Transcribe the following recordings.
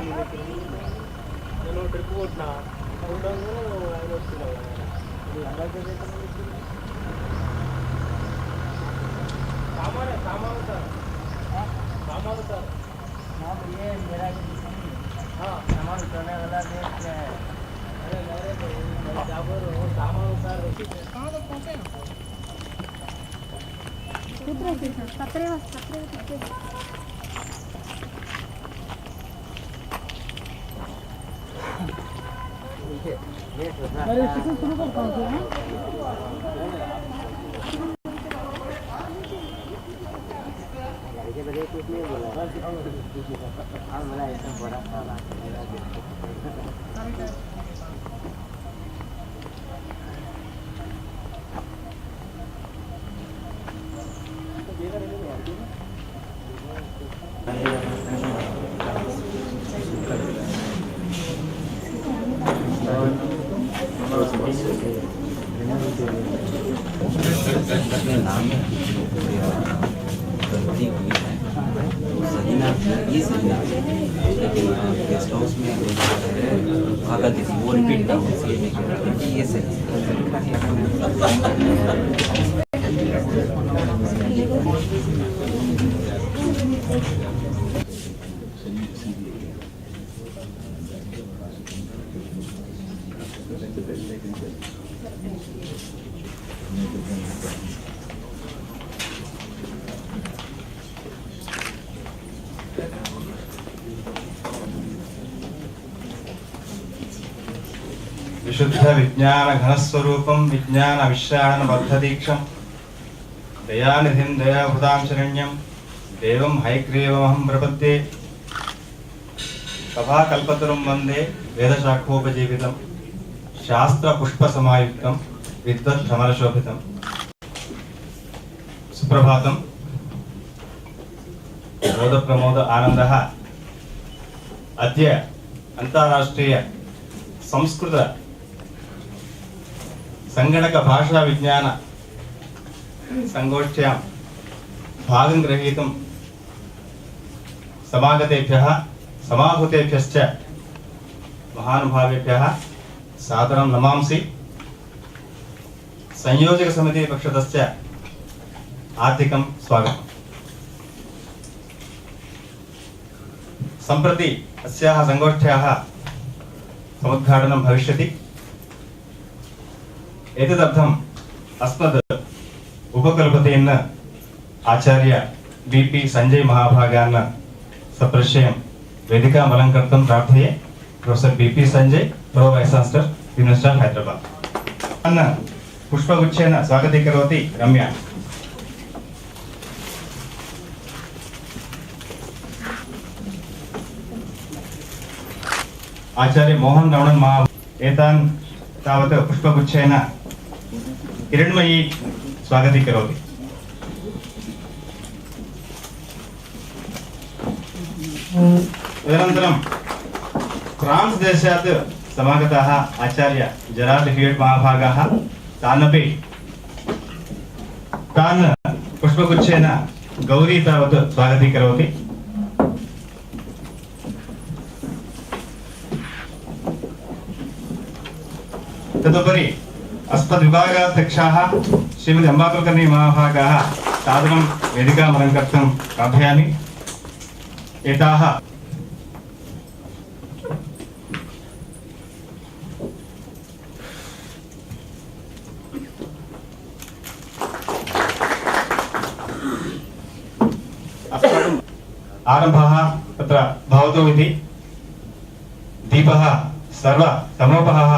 నేను ట్రిప్ కొట్టినా ఉండగా ఆయన వస్తున్నాడు सामान सामान सर हाँ ये मेरा हाँ सामान उठाने वाला रेट क्या है अरे मेरे जाबर वो सामान उतार कहाँ तक पहुँचे कितने सत्रह अरे स्टेशन शुरू कर पहुँचे हैं बड़े कुछ नहीं बोला और बोला ऐसा बड़ा था गेस्ट हाउस में अगर किसी वो रिपीट ना हो ये सही विशुद्ध विज्ञान घनस्वरूपं विज्ञान विश्राण बद्धदीक्षं दयानिधिं दयाभृतां शरण्यं देवं हैग्रीवमहं प्रपद्ये सभाकल्पतरुं वन्दे वेदशाखोपजीवितं शास्त्रपुष्पसमायुक्तं विद्वद्भ्रमरशोभितं सुप्रभातं बोधप्रमोद आनन्दः अद्य अन्ताराष्ट्रीय संस्कृत संगणक भाषा विज्ञान संगोष्ठ्यां भागं ग्रहीतुं समागतेभ्यः समाहूतेभ्यश्च महानुभावेभ्यः सादरं नमांसि। संयोजक समिति पक्षतश्च हार्दिकं स्वागतम्। सम्प्रति अस्याः संगोष्ठ्याः समुद्घाटनं भविष्यति। एतदर्थम् अस्मद् उपकुलपतेन आचार्य बीपी संजय महाभागान् सप्रश्यं वेदिकाम् अलङ्कर्तुं प्रार्थये। Professor BP Sanjay, pro vice chancellor, university of Hyderabad. पुष्पगुच्छेन स्वागतीकरोति रम्या। आचार्य मोहन रमणन महा एतान् तावत् पुष्पगुच्छेन किरणमयी स्वागतीकरोति। तदनन्तरं फ्रांस देशात् समागताः आचार्य जेराल्ड ह्यूयेट् महाभागाः तान् पुष्पगुच्छेन गौरी तावत् स्वागतीकरोति। तदुपरि अस्मद्विभागाध्यक्षाः श्रीमती अम्बाकुलकर्णी महाभागाः सादरं वेदिकाम् अलङ्कर्तुं प्रार्थयामि। एताः अस्माकम् आरम्भः तत्र भवतु इति दीपः सर्वतमोपहः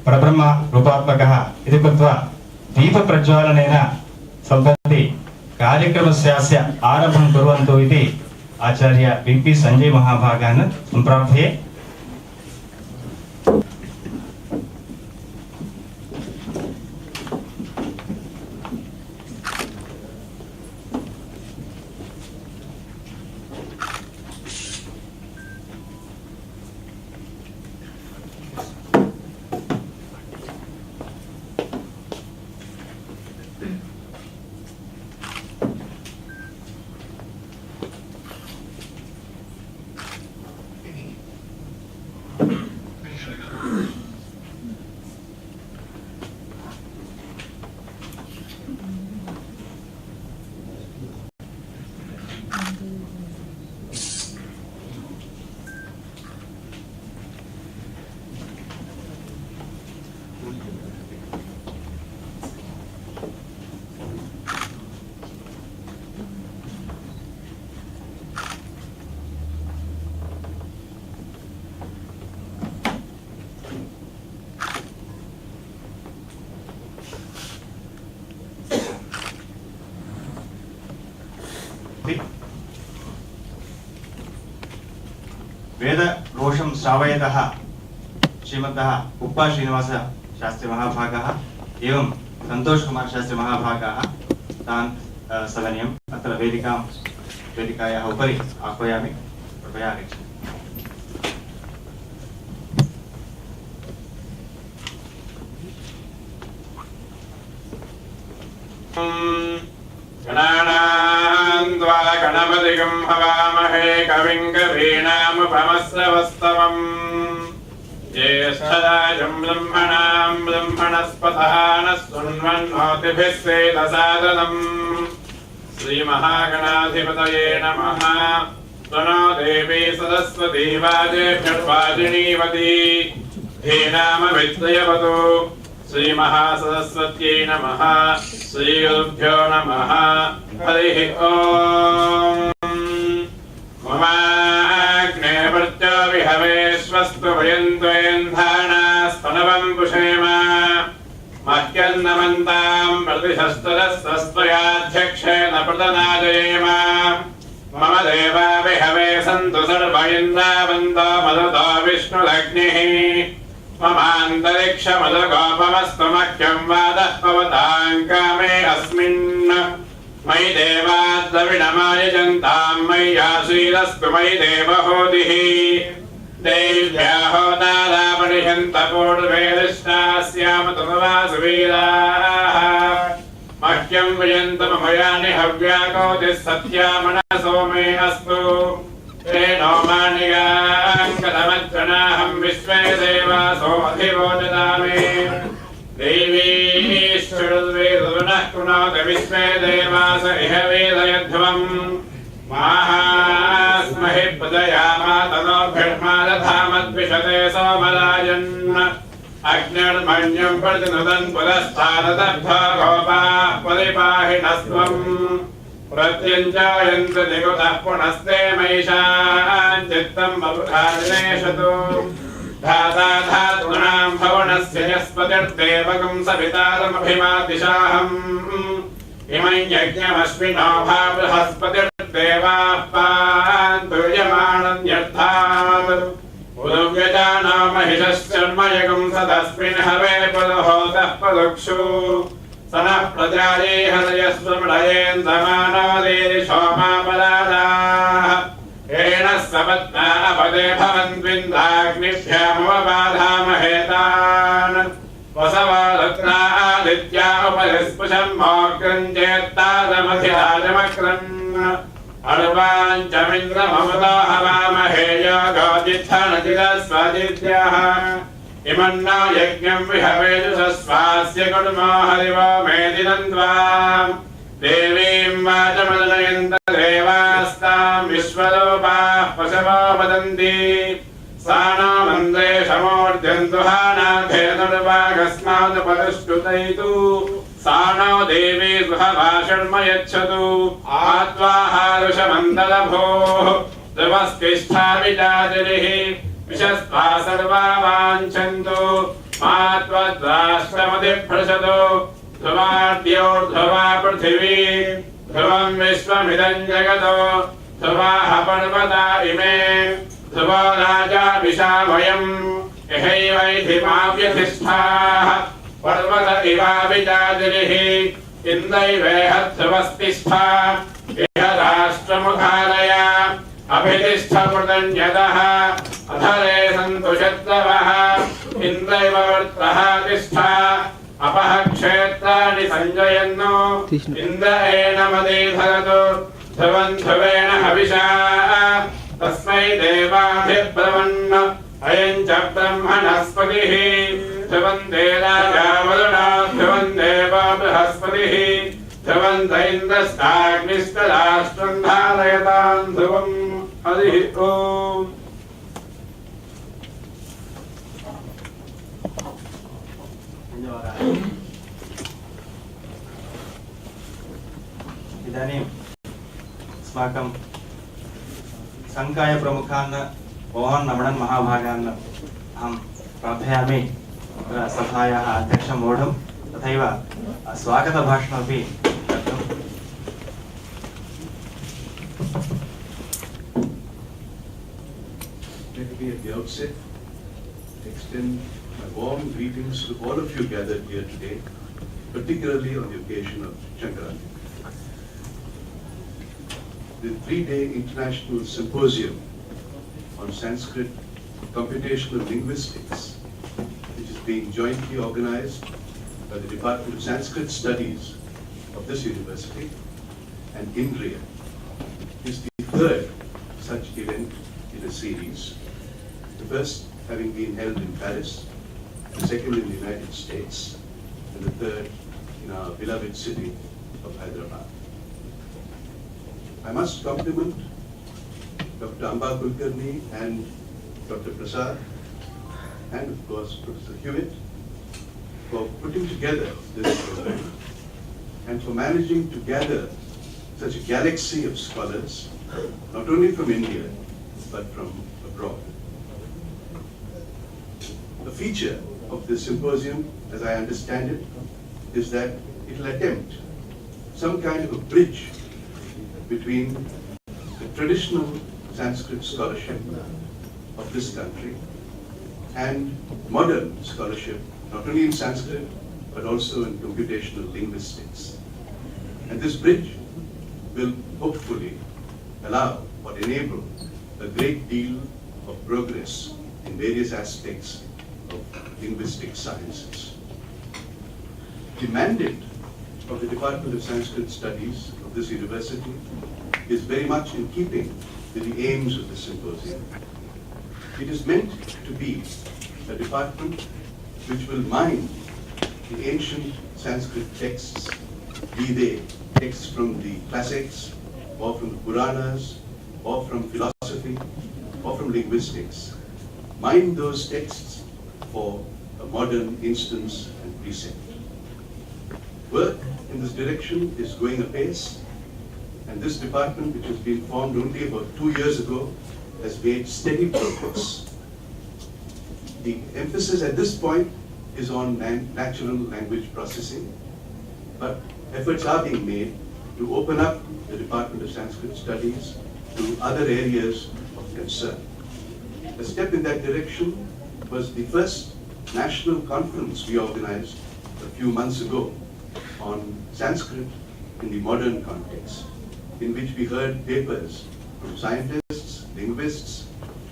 परब्रह्म रूपात्मकः इति कृत्वा दीपप्रज्वालनेन सम्बन्धि कार्यक्रमस्य आरम्भं कुर्वन्तु इति आचार्य बीपी संजय महाभागान् सम्प्रार्थये। वेदघोषं श्रावयतः श्रीमन्तः उप्पा श्रीनिवासशास्त्री महाभागाः एवं सन्तोषकुमार शास्त्री महाभागाः तान् सदनीयम् अत्र वेदिकायाः उपरि आह्वयामि। कृपया आगच्छन्तु। गणानां त्वा गणपतिगं हवामहे कविं कवीनामुपमस्रवस्तमम् ज्येष्ठराजं ब्रह्मणां ब्रह्मणस्पतः नः शृण्वन्नोतिभिः सेदसादनम् श्रीमहागणाधिपतये नमः। त्वनो देवी सरस्वती वाजेभ्यर्वाजिनीवती धीनामविद्यवतु। श्रीमहासरस्वत्यै नमः। श्रीगुरुभ्यो नमः। हरिः ओम्। ममाग्ने वर्चो विहवेश्वस्तु वयन्त्वेन्धानास्तनवं पुषेम मह्यन्नमन्तां प्रतिशस्त्रस्त्वयाध्यक्षेण प्रतनाजयेम। मम देवा विहवे सन्तु सर्व इन्द्रावन्तो मरुतो विष्णुरग्निः। ममान्तरिक्षमदगोपमस्तु मह्यं वादः पवतां कामे अस्मिन्। मयि देवा द्रविणमायजन्तां मय्यासीदस्तु मयि देवहोतिः। देव्या होतारापणिषन्त पूर्वेदिष्टास्याम तनुवासुवीराः। मह्यं विजन्तमभयानि हव्याकोतिः सत्या मनसो मे अस्तु। तेनो मानिगाङ्गतमज्जनाहं विश्वे देवासो अधिवोचतामे। देवी श्रुद्वेदुनः कुणोत विश्वे देवास इह वेदयध्वम्। माहास्महि प्रदयामा तनोभिर्मादधामद्विषते सोमराजन्। अग्निर्मन्युं प्रतिनुदन् पुरस्ताददग्धा गोपाः परिपाहिनस्त्वम्। प्रत्यञ्जायन्त निगुतः पुनस्ते मयिषान् चित्तं बभुधादिनेशतु। धाता धातॄणां भवनस्य यस्पतिर्देवकं सवितारमभिमादिशाहम्। इमं यज्ञमश्विनो भा बृहस्पतिर्देवाः पान्तु यमानन्यर्थात्। उदव्यजानो महिषश्चर्मयगुं सदस्मिन् हवे पुरुहोतः पदुक्षु। सनः प्रजाये हृदयस्वमृळयेन्दमानोदेरि सोमापराधाः। येन सपत्ना अपदे भवन्त्विन्द्राग्निभ्यामुपबाधामहेतान्। वसवा रत्ना आदित्या उपरिस्पृशन् मोग्रम् चेत्तादमधिराजमक्रन्। अर्वाञ्चमिन्द्रममुतो हवामहे योगोदित्थनतिरस्वादित्याः। इमन्नो यज्ञं विहवेजुषस्वास्य कुर्मो हरिवो मेदिनं त्वाम्। देवीं वाचमदनयन्त देवास्तां विश्वरूपाः पशवो वदन्ति। सा नो मन्द्रेशमूर्ध्यन्तुहानाथेनुर्वागस्मादुपदुष्टुतैतु। सा नो देवी सुहभाषण्म यच्छतु। आत्वाहारुषमन्दलभोः ध्रुवस्तिष्ठा विजातिरिः। विशस्त्वा सर्वा वाञ्छन्तु मा त्वद्राष्ट्रमधिभ्रशतु। ध्रुवाद्योर्ध्रुवा पृथिवी ध्रुवं विश्वमिदं जगतो। ध्रुवाः पर्वता इमे ध्रुवो राजा विशामयम्। यहैवैधिमाव्यधिष्ठाः पर्वत इवाविजातिरिः। इन्द्रैवेह ध्रुवस्तिष्ठा इह राष्ट्रमुखालय। अभितिष्ठमृतन्यतः अधरे सन्तु शत्रवः। इन्द्रैव वृत्रः तिष्ठा अपः क्षेत्राणि सञ्जयन्नो। इन्द्र एनमदीधरतु ध्रुवं ध्रुवेण हविषा। तस्मै देवाभिब्रवन् अयं च ब्रह्मणस्पतिः। ध्रुवन्ते राजा वरुणा ध्रुवं देवा बृहस्पतिः। ध्रुवन्त इन्द्रश्चाग्निश्च राष्ट्रं धारयतां ध्रुवम्। हरिः ओम्। इदानीम् अस्माकं संकाय प्रमुखान् भवान् नमणन् महाभागान् अहं प्रार्थयामि सभायाः अध्यक्षं वोढुं तथैव स्वागतभाषणमपि कर्तुं। Let me at the outset extend my warm greetings to all of you gathered here today, particularly on the occasion of Shankaranti. The 3-day International Symposium on Sanskrit Computational Linguistics, which is being jointly organized by the Department of Sanskrit Studies of this university and INRIA, is the third such event in a series. The first having been held in Paris, the second in the United States, and the third in our beloved city of Hyderabad. I must compliment Dr. Amba Kulkarni and Dr. Prasad, and of course Professor Hewitt, for putting together this program and for managing to gather such a galaxy of scholars, not only from India, but from abroad. The feature of this symposium, as I understand it, is that it will attempt some kind of a bridge between the traditional Sanskrit scholarship of this country and modern scholarship, not only in Sanskrit, but also in computational linguistics. And this bridge will hopefully allow or enable a great deal of progress in various aspects of linguistic sciences. The mandate of the Department of Sanskrit Studies of this university is very much in keeping with the aims of the symposium. It is meant to be a department which will mine the ancient Sanskrit texts, be they texts from the classics, or from the Puranas, or from philosophy, or from linguistics. Mine those texts for a modern instance and precept. Work in this direction is going apace, and this department, which has been formed only about 2 years ago, has made steady progress. The emphasis at this point is on natural language processing, but efforts are being made to open up the Department of Sanskrit Studies to other areas of concern. A step in that direction was the first national conference we organized a few months ago on Sanskrit in the modern context, in which we heard papers from scientists, linguists,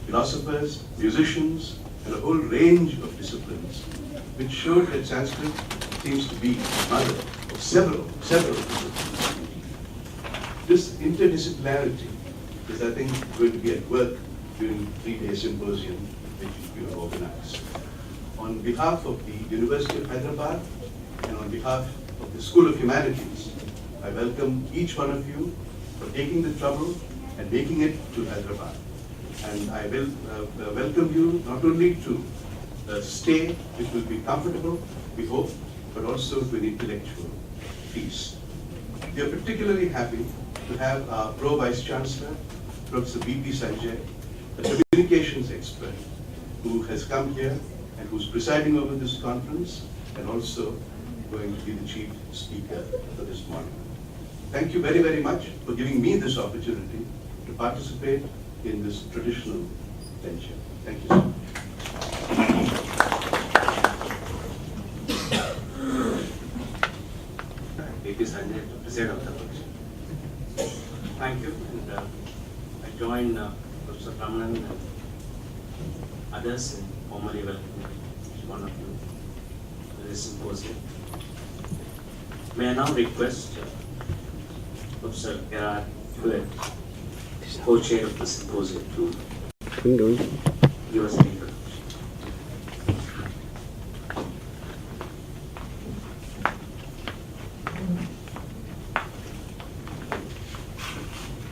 philosophers, musicians, and a whole range of disciplines, which showed that Sanskrit seems to be the mother of several disciplines. This interdisciplinarity is, I think, going to be at work during the 3-day symposium which we have organized. On behalf of the University of Hyderabad and on behalf of the School of Humanities, I welcome each one of you for taking the trouble and making it to Hyderabad. And I will welcome you not only to a stay which will be comfortable, we hope, but also to an intellectual feast. We are particularly happy to have our Pro Vice Chancellor, Professor B.P. Sanjay, a communications expert who has come here and who's presiding over this conference and also going to be the chief speaker for this morning. Thank you very, very much for giving me this opportunity to participate in this traditional venture. Thank you so much. B.P. Sanjay, to preside of the function. Thank you, and I join Professor Ramanan and others in formally welcoming each one of you to this symposium. May I now request Professor Gerard Hewitt, co-chair of the symposium, to give us an introduction.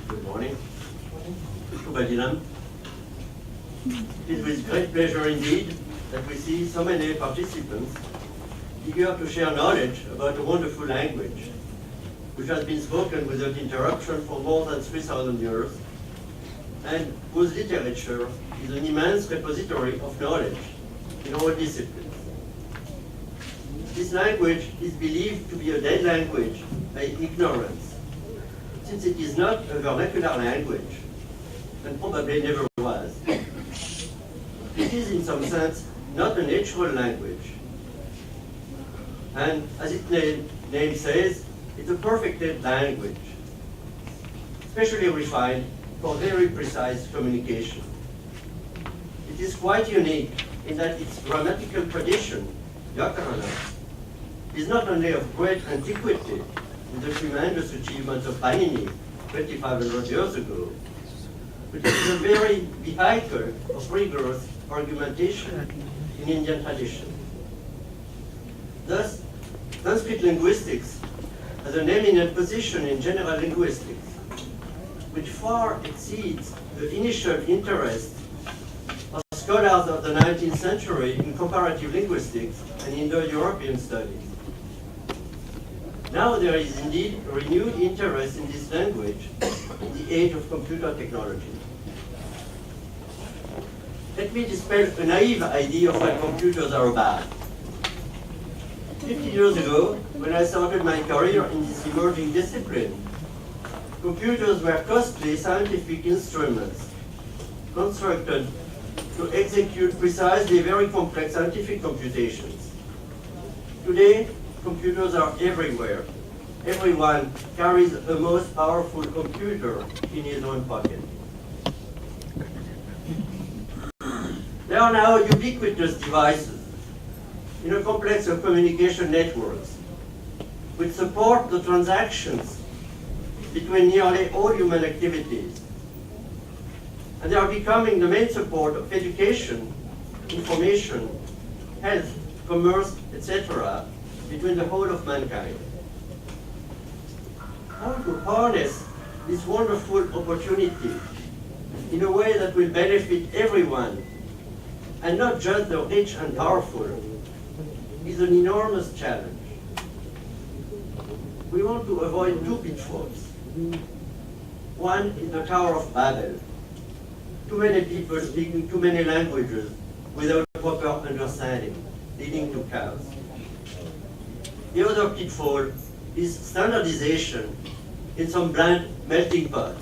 Good morning. Bhajiran. It is with great pleasure indeed that we see so many participants eager to share knowledge about a wonderful language, which has been spoken without interruption for more than 3,000 years, and whose literature is an immense repository of knowledge in all disciplines. This language is believed to be a dead language by ignorance, since it is not a vernacular language, and probably never was. it is in some sense not a natural language. And as its name says, it's a perfected language, specially refined for very precise communication. It is quite unique in that its grammatical tradition, Vyakarana, is not only of great antiquity, with the tremendous achievements of Panini 2,500 years ago, but it is a very vehicle of rigorous argumentation in Indian tradition. Thus, Sanskrit linguistics has an eminent position in general linguistics, which far exceeds the initial interest of scholars of the 19th century in comparative linguistics and Indo-European studies. Now there is indeed a renewed interest in this language in the age of computer technology. Let me dispel a naive idea of what computers are about. 50 years ago, when I started my career in this emerging discipline, computers were costly scientific instruments constructed to execute precisely very complex scientific computations. Today, computers are everywhere. Everyone carries a most powerful computer in his own pocket. There are now ubiquitous devices in a complex of communication networks which support the transactions between nearly all human activities. And they are becoming the main support of education, information, health, commerce, etc., between the whole of mankind. How to harness this wonderful opportunity in a way that will benefit everyone, and not just the rich and powerful, is an enormous challenge. We want to avoid two pitfalls. One is the Tower of Babel. Too many people speaking too many languages without proper understanding, leading to chaos. The other pitfall is standardization in some bland melting pot.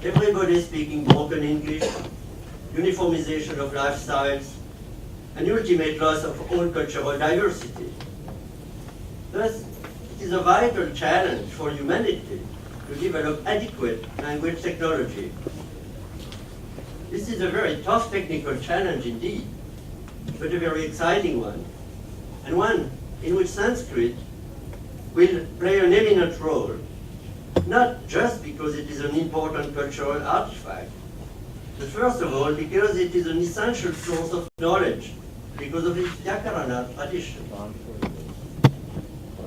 Everybody speaking broken English, uniformization of lifestyles, and ultimate loss of all cultural diversity. Thus, it is a vital challenge for humanity to develop adequate language technology. This is a very tough technical challenge indeed, but a very exciting one, and one in which Sanskrit will play an eminent role, not just because it is an important cultural artifact, but first of all because it is an essential source of knowledge, because of its Vyakarana tradition.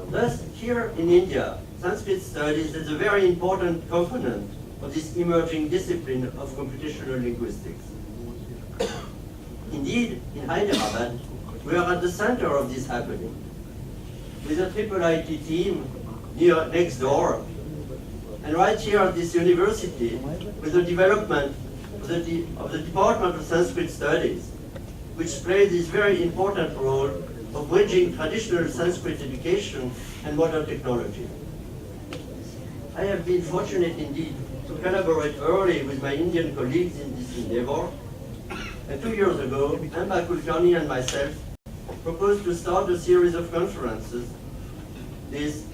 Thus, here in India, Sanskrit studies is a very important component of this emerging discipline of computational linguistics. Indeed, in Hyderabad, we are at the center of this happening, with a triple IT team next door, and right here at this university, with the development of the Department of Sanskrit Studies, which plays this very important role of bridging traditional Sanskrit education and modern technology. I have been fortunate indeed to collaborate early with my Indian colleagues in this endeavor, and 2 years ago, Amba Kulkarni and myself proposed to start a series of conferences, this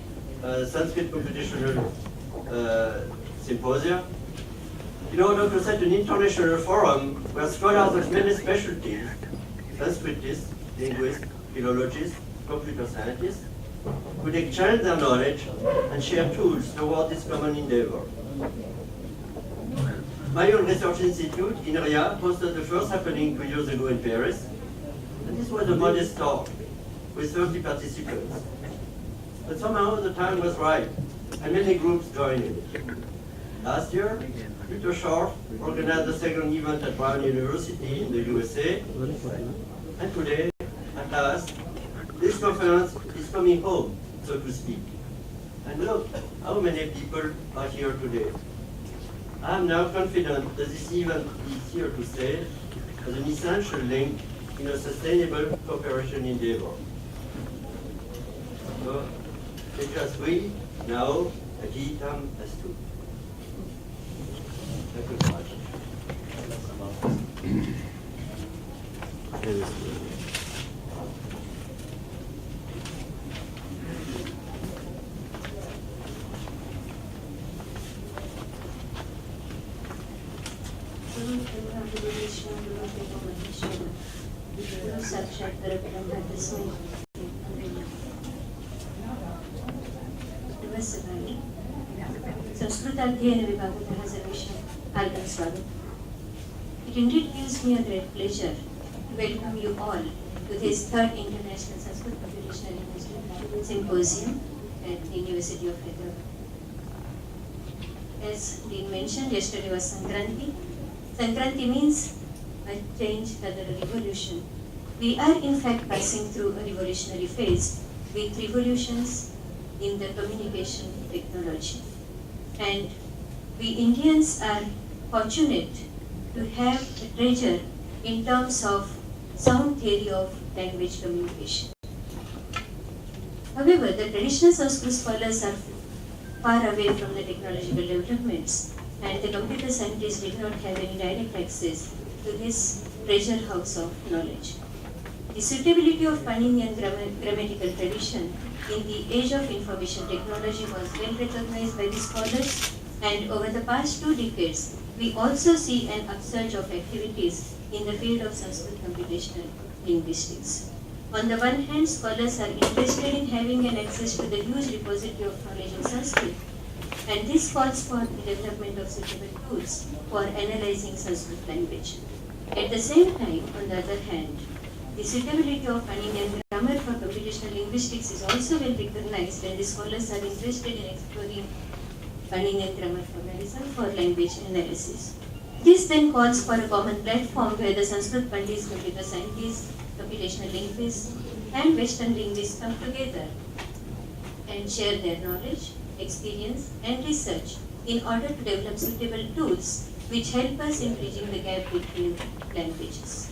Sanskrit Computational Symposium, in order to set an international forum where scholars of many specialties, Sanskritists, linguists, philologists, computer scientists, could exchange their knowledge and share tools toward this common endeavor. My own research institute, INRIA, hosted the first happening 2 years ago in Paris, and this was a modest talk with 30 participants. But somehow the time was right, and many groups joined in it. Last year, Peter Scharf organized the second event at Brown University in the USA, and today, at last, this conference is coming home, so to speak. And look how many people are here today. I am now confident that this event is here to stay as an essential link in a sustainable cooperation endeavor. So, let us we now agitam astu. Thank you very much. संस्कृताध्ययन विभागतः सर्वेषां हार्दं स्वागतम्. It indeed gives me a great pleasure to welcome you all to this third International Sanskrit Computational Linguistics Symposium at the University of Hyderabad. As Dean mentioned, yesterday was Sankranti. Sankranti means a change, rather a revolution. We are in fact passing through a revolutionary phase with revolutions in the communication technology. And we Indians are fortunate to have a treasure in terms of sound theory of language communication. However, the traditional Sanskrit scholars are far away from the technological developments, and the computer scientists did not have any direct access to this treasure house of knowledge. The suitability of Paninian grammatical tradition in the age of information technology was well recognized by the scholars, and over the past 2 decades, we also see an upsurge of activities in the field of Sanskrit Computational Linguistics. On the one hand, scholars are interested in having an access to the huge repository of knowledge in Sanskrit, and this calls for the development of suitable tools for analyzing Sanskrit language. At the same time, on the other hand, the suitability of Paninian grammar for computational linguistics is also well recognized, and the scholars are interested in exploring Paninian grammar formalism for language analysis. This then calls for a common platform where the Sanskrit Pandits, computer scientists, computational linguists, and Western linguists come together and share their knowledge, experience, and research in order to develop suitable tools which help us in bridging the gap between languages.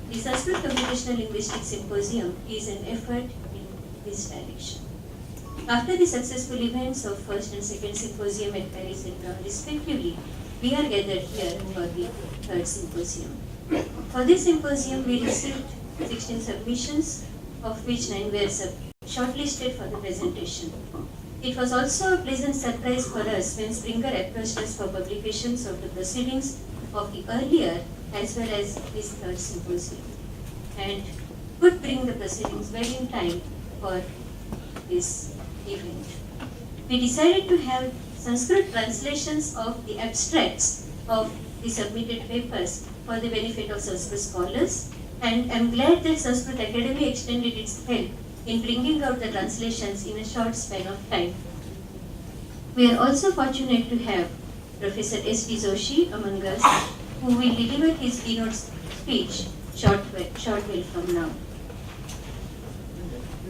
The Sanskrit Computational Linguistics Symposium is an effort in this direction. After the successful events of first and second symposium at Paris and Rome respectively, we are gathered here for the third symposium. For this symposium, we received 16 submissions, of which 9 were shortlisted for the presentation. It was also a pleasant surprise for us when Springer approached us for publications of the proceedings of the earlier as well as this third symposium, and could bring the proceedings well in time for this event. We decided to have Sanskrit translations of the abstracts of the submitted papers for the benefit of Sanskrit scholars, and I'm glad that Sanskrit Academy extended its help in bringing out the translations in a short span of time. We are also fortunate to have Professor S.D. Joshi among us, who will deliver his keynote speech short while from now.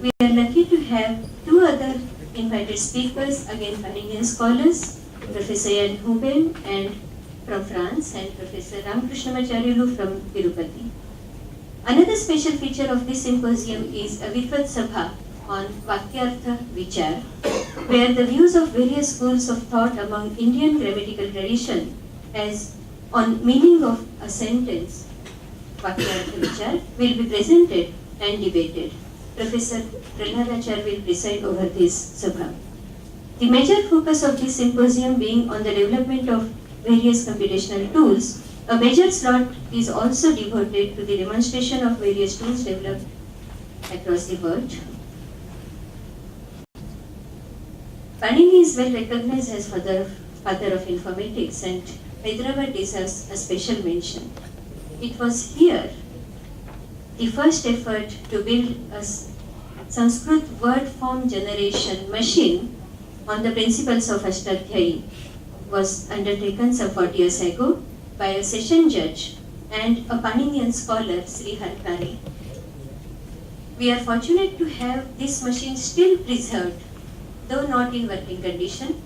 We are lucky to have 2 other invited speakers, again Paninian scholars, Professor Jan Huben and from France, and Professor Ramkrishnamacharyalu from Tirupati. Another special feature of this symposium is a Vidvat Sabha on Vakyartha Vichar, where the views of various schools of thought among Indian grammatical tradition as on meaning of a sentence, Vakyartha Vichar, will be presented and debated. Professor Prahlad will preside over this Sabha. The major focus of this symposium being on the development of various computational tools, a major slot is also devoted to the demonstration of various tools developed across the world. Panini is well recognized as father of informatics, and Hyderabad deserves a special mention. It was here the first effort to build a Sanskrit word form generation machine on the principles of Ashtadhyayi was undertaken some 40 years ago by a session judge and a Paninian scholar, Sri Harkare. We are fortunate to have this machine still preserved, though not in working condition,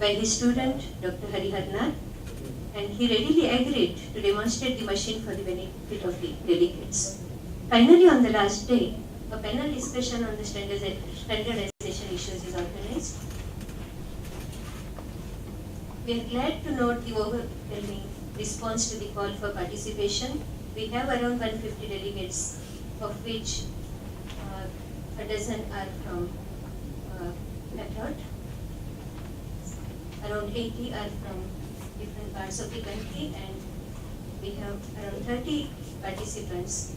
by the student Dr. Hariharnath, and he readily agreed to demonstrate the machine for the benefit of the delegates. Finally, on the last day, a panel discussion on the standardization issues is organized. We are glad to note the overwhelming response to the call for participation we have around 150 delegates, of which a dozen are from abroad. Around 80 are from different parts of the country, and we have around 30 participants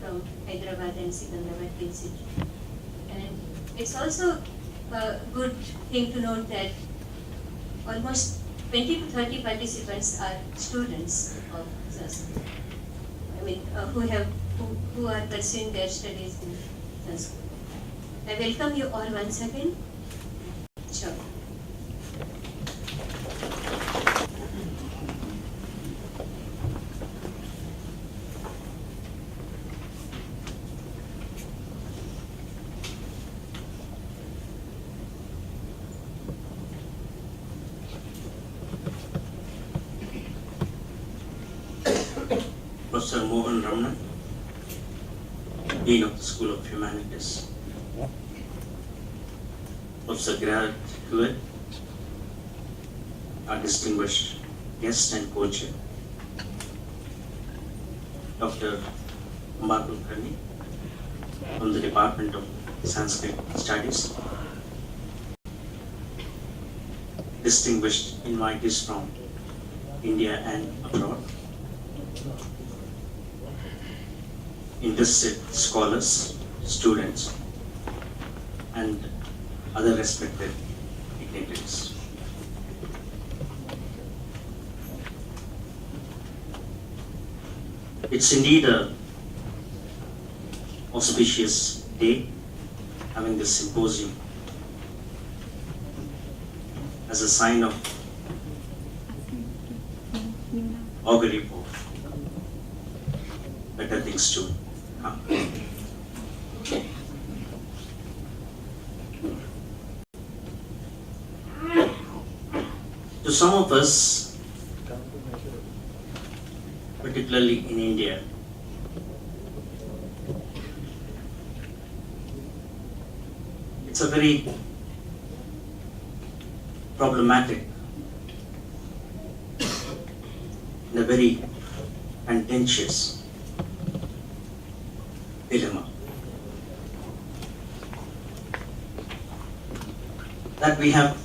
from Hyderabad and Secunderabad city. And it's also a good thing to note that almost 20 to 30 participants are students of Sanskrit. I mean, who are pursuing their studies in Sanskrit. I welcome you all once again. Sure. Professor Mohan Ramana, Dean of the School of Humanities. Professor Gerard Hewitt, our distinguished guest and co-chair. Dr. Ambakul Karni from the Department of Sanskrit Studies. Distinguished invitees from India and abroad. Interested scholars, students, and other respected dignitaries. It's indeed an auspicious day, having this symposium as a sign of augury for better things to come. To some of us, particularly in India, it's a very problematic and a very contentious dilemma that we have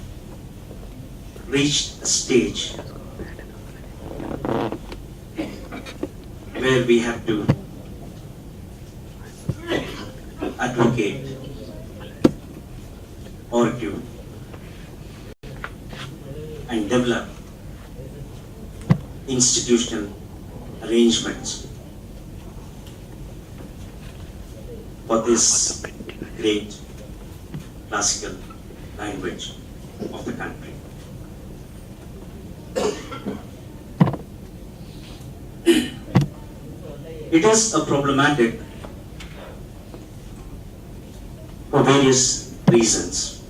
reached a stage where we have to advocate, argue, and develop institutional arrangements for this great classical language of the country. It is a problematic for various reasons.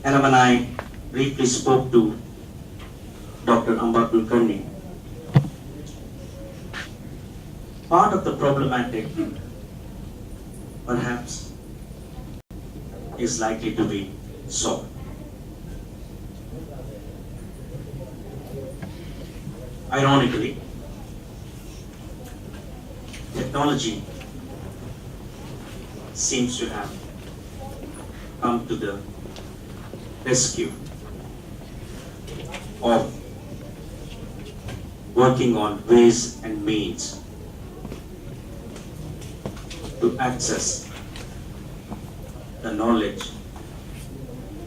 And when I briefly spoke to Dr. Ambakul Karni, part of the problematic perhaps is likely to be solved. Ironically, technology seems to have come to the rescue of working on ways and means to access the knowledge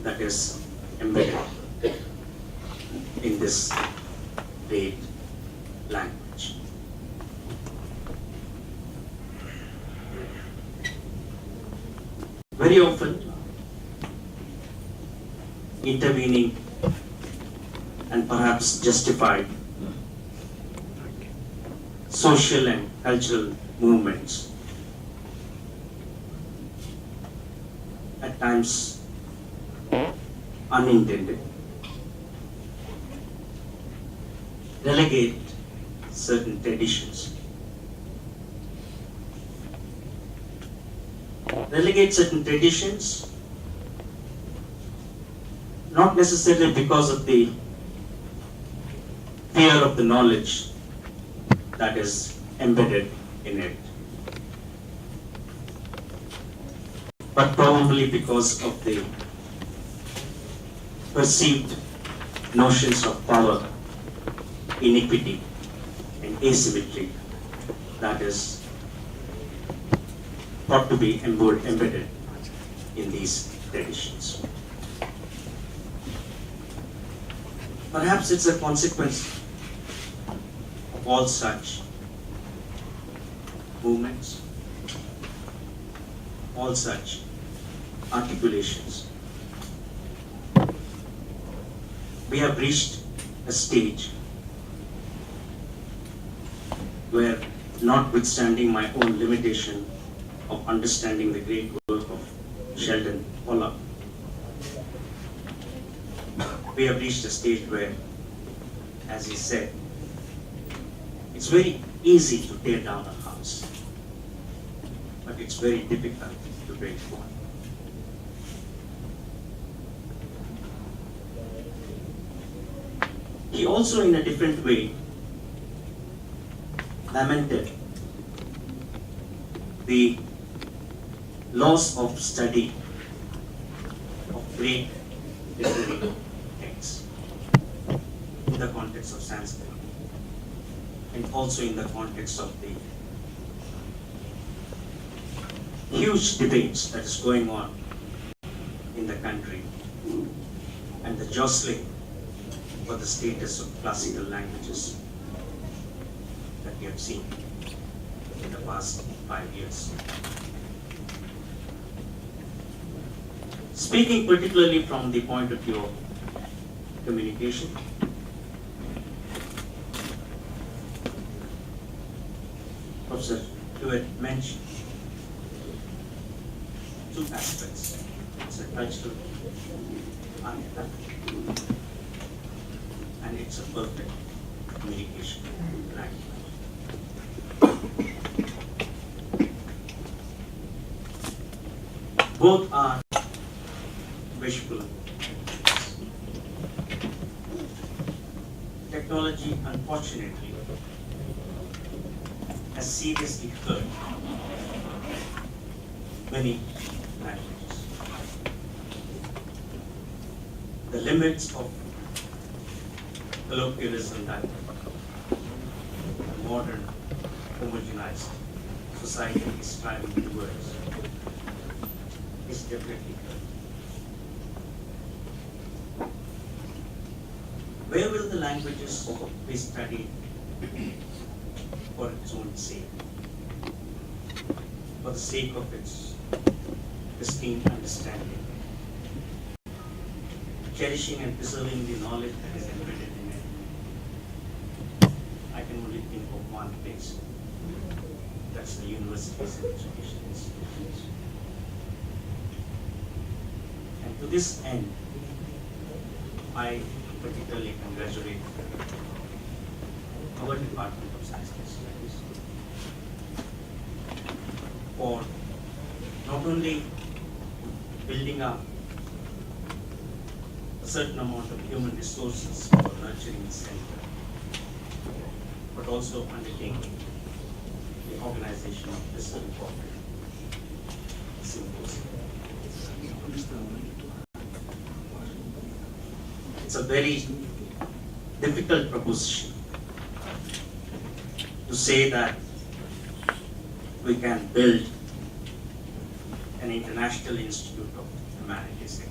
that is embedded in this great language. Very often, intervening and perhaps justified social and cultural movements at times unintended relegate certain traditions. Not necessarily because of the fear of the knowledge that is embedded in it. But probably because of the perceived notions of power, inequity, and asymmetry that is thought to be embedded in these traditions. Perhaps it's a consequence of all such movements, all such articulations. We have reached a stage where, notwithstanding my own limitation of understanding the great work of Sheldon Pollock, we have reached a stage where, as he said, it's very easy to tear down a house, but it's very difficult to break one. He also, in a different way, lamented the loss of study of great literary texts in the context of Sanskrit and also in the context of the huge debates that is going on in the country and the jostling for the status of classical languages that we have seen in the past 5 years. Speaking particularly from the point of view of communication, Professor Hewitt mentioned two aspects. It's a cultural artifact and it's a perfect communication language. Both are wishful. Technology, unfortunately, has seriously hurt many languages. The limits of colloquialism that a modern, homogenized society is striving towards is definitely hurt. Where will the languages be studied for its own sake? For the sake of its pristine understanding, cherishing and preserving the knowledge that is embedded in it. I can only think of one place. That's the universities and education institutions. And to this end, I particularly congratulate our Department of Sanskrit Studies for not only building up a certain amount of human resources for nurturing the center, but also undertaking the organization of this important symposium. It's a very difficult proposition to say that we can build an international institute of humanities.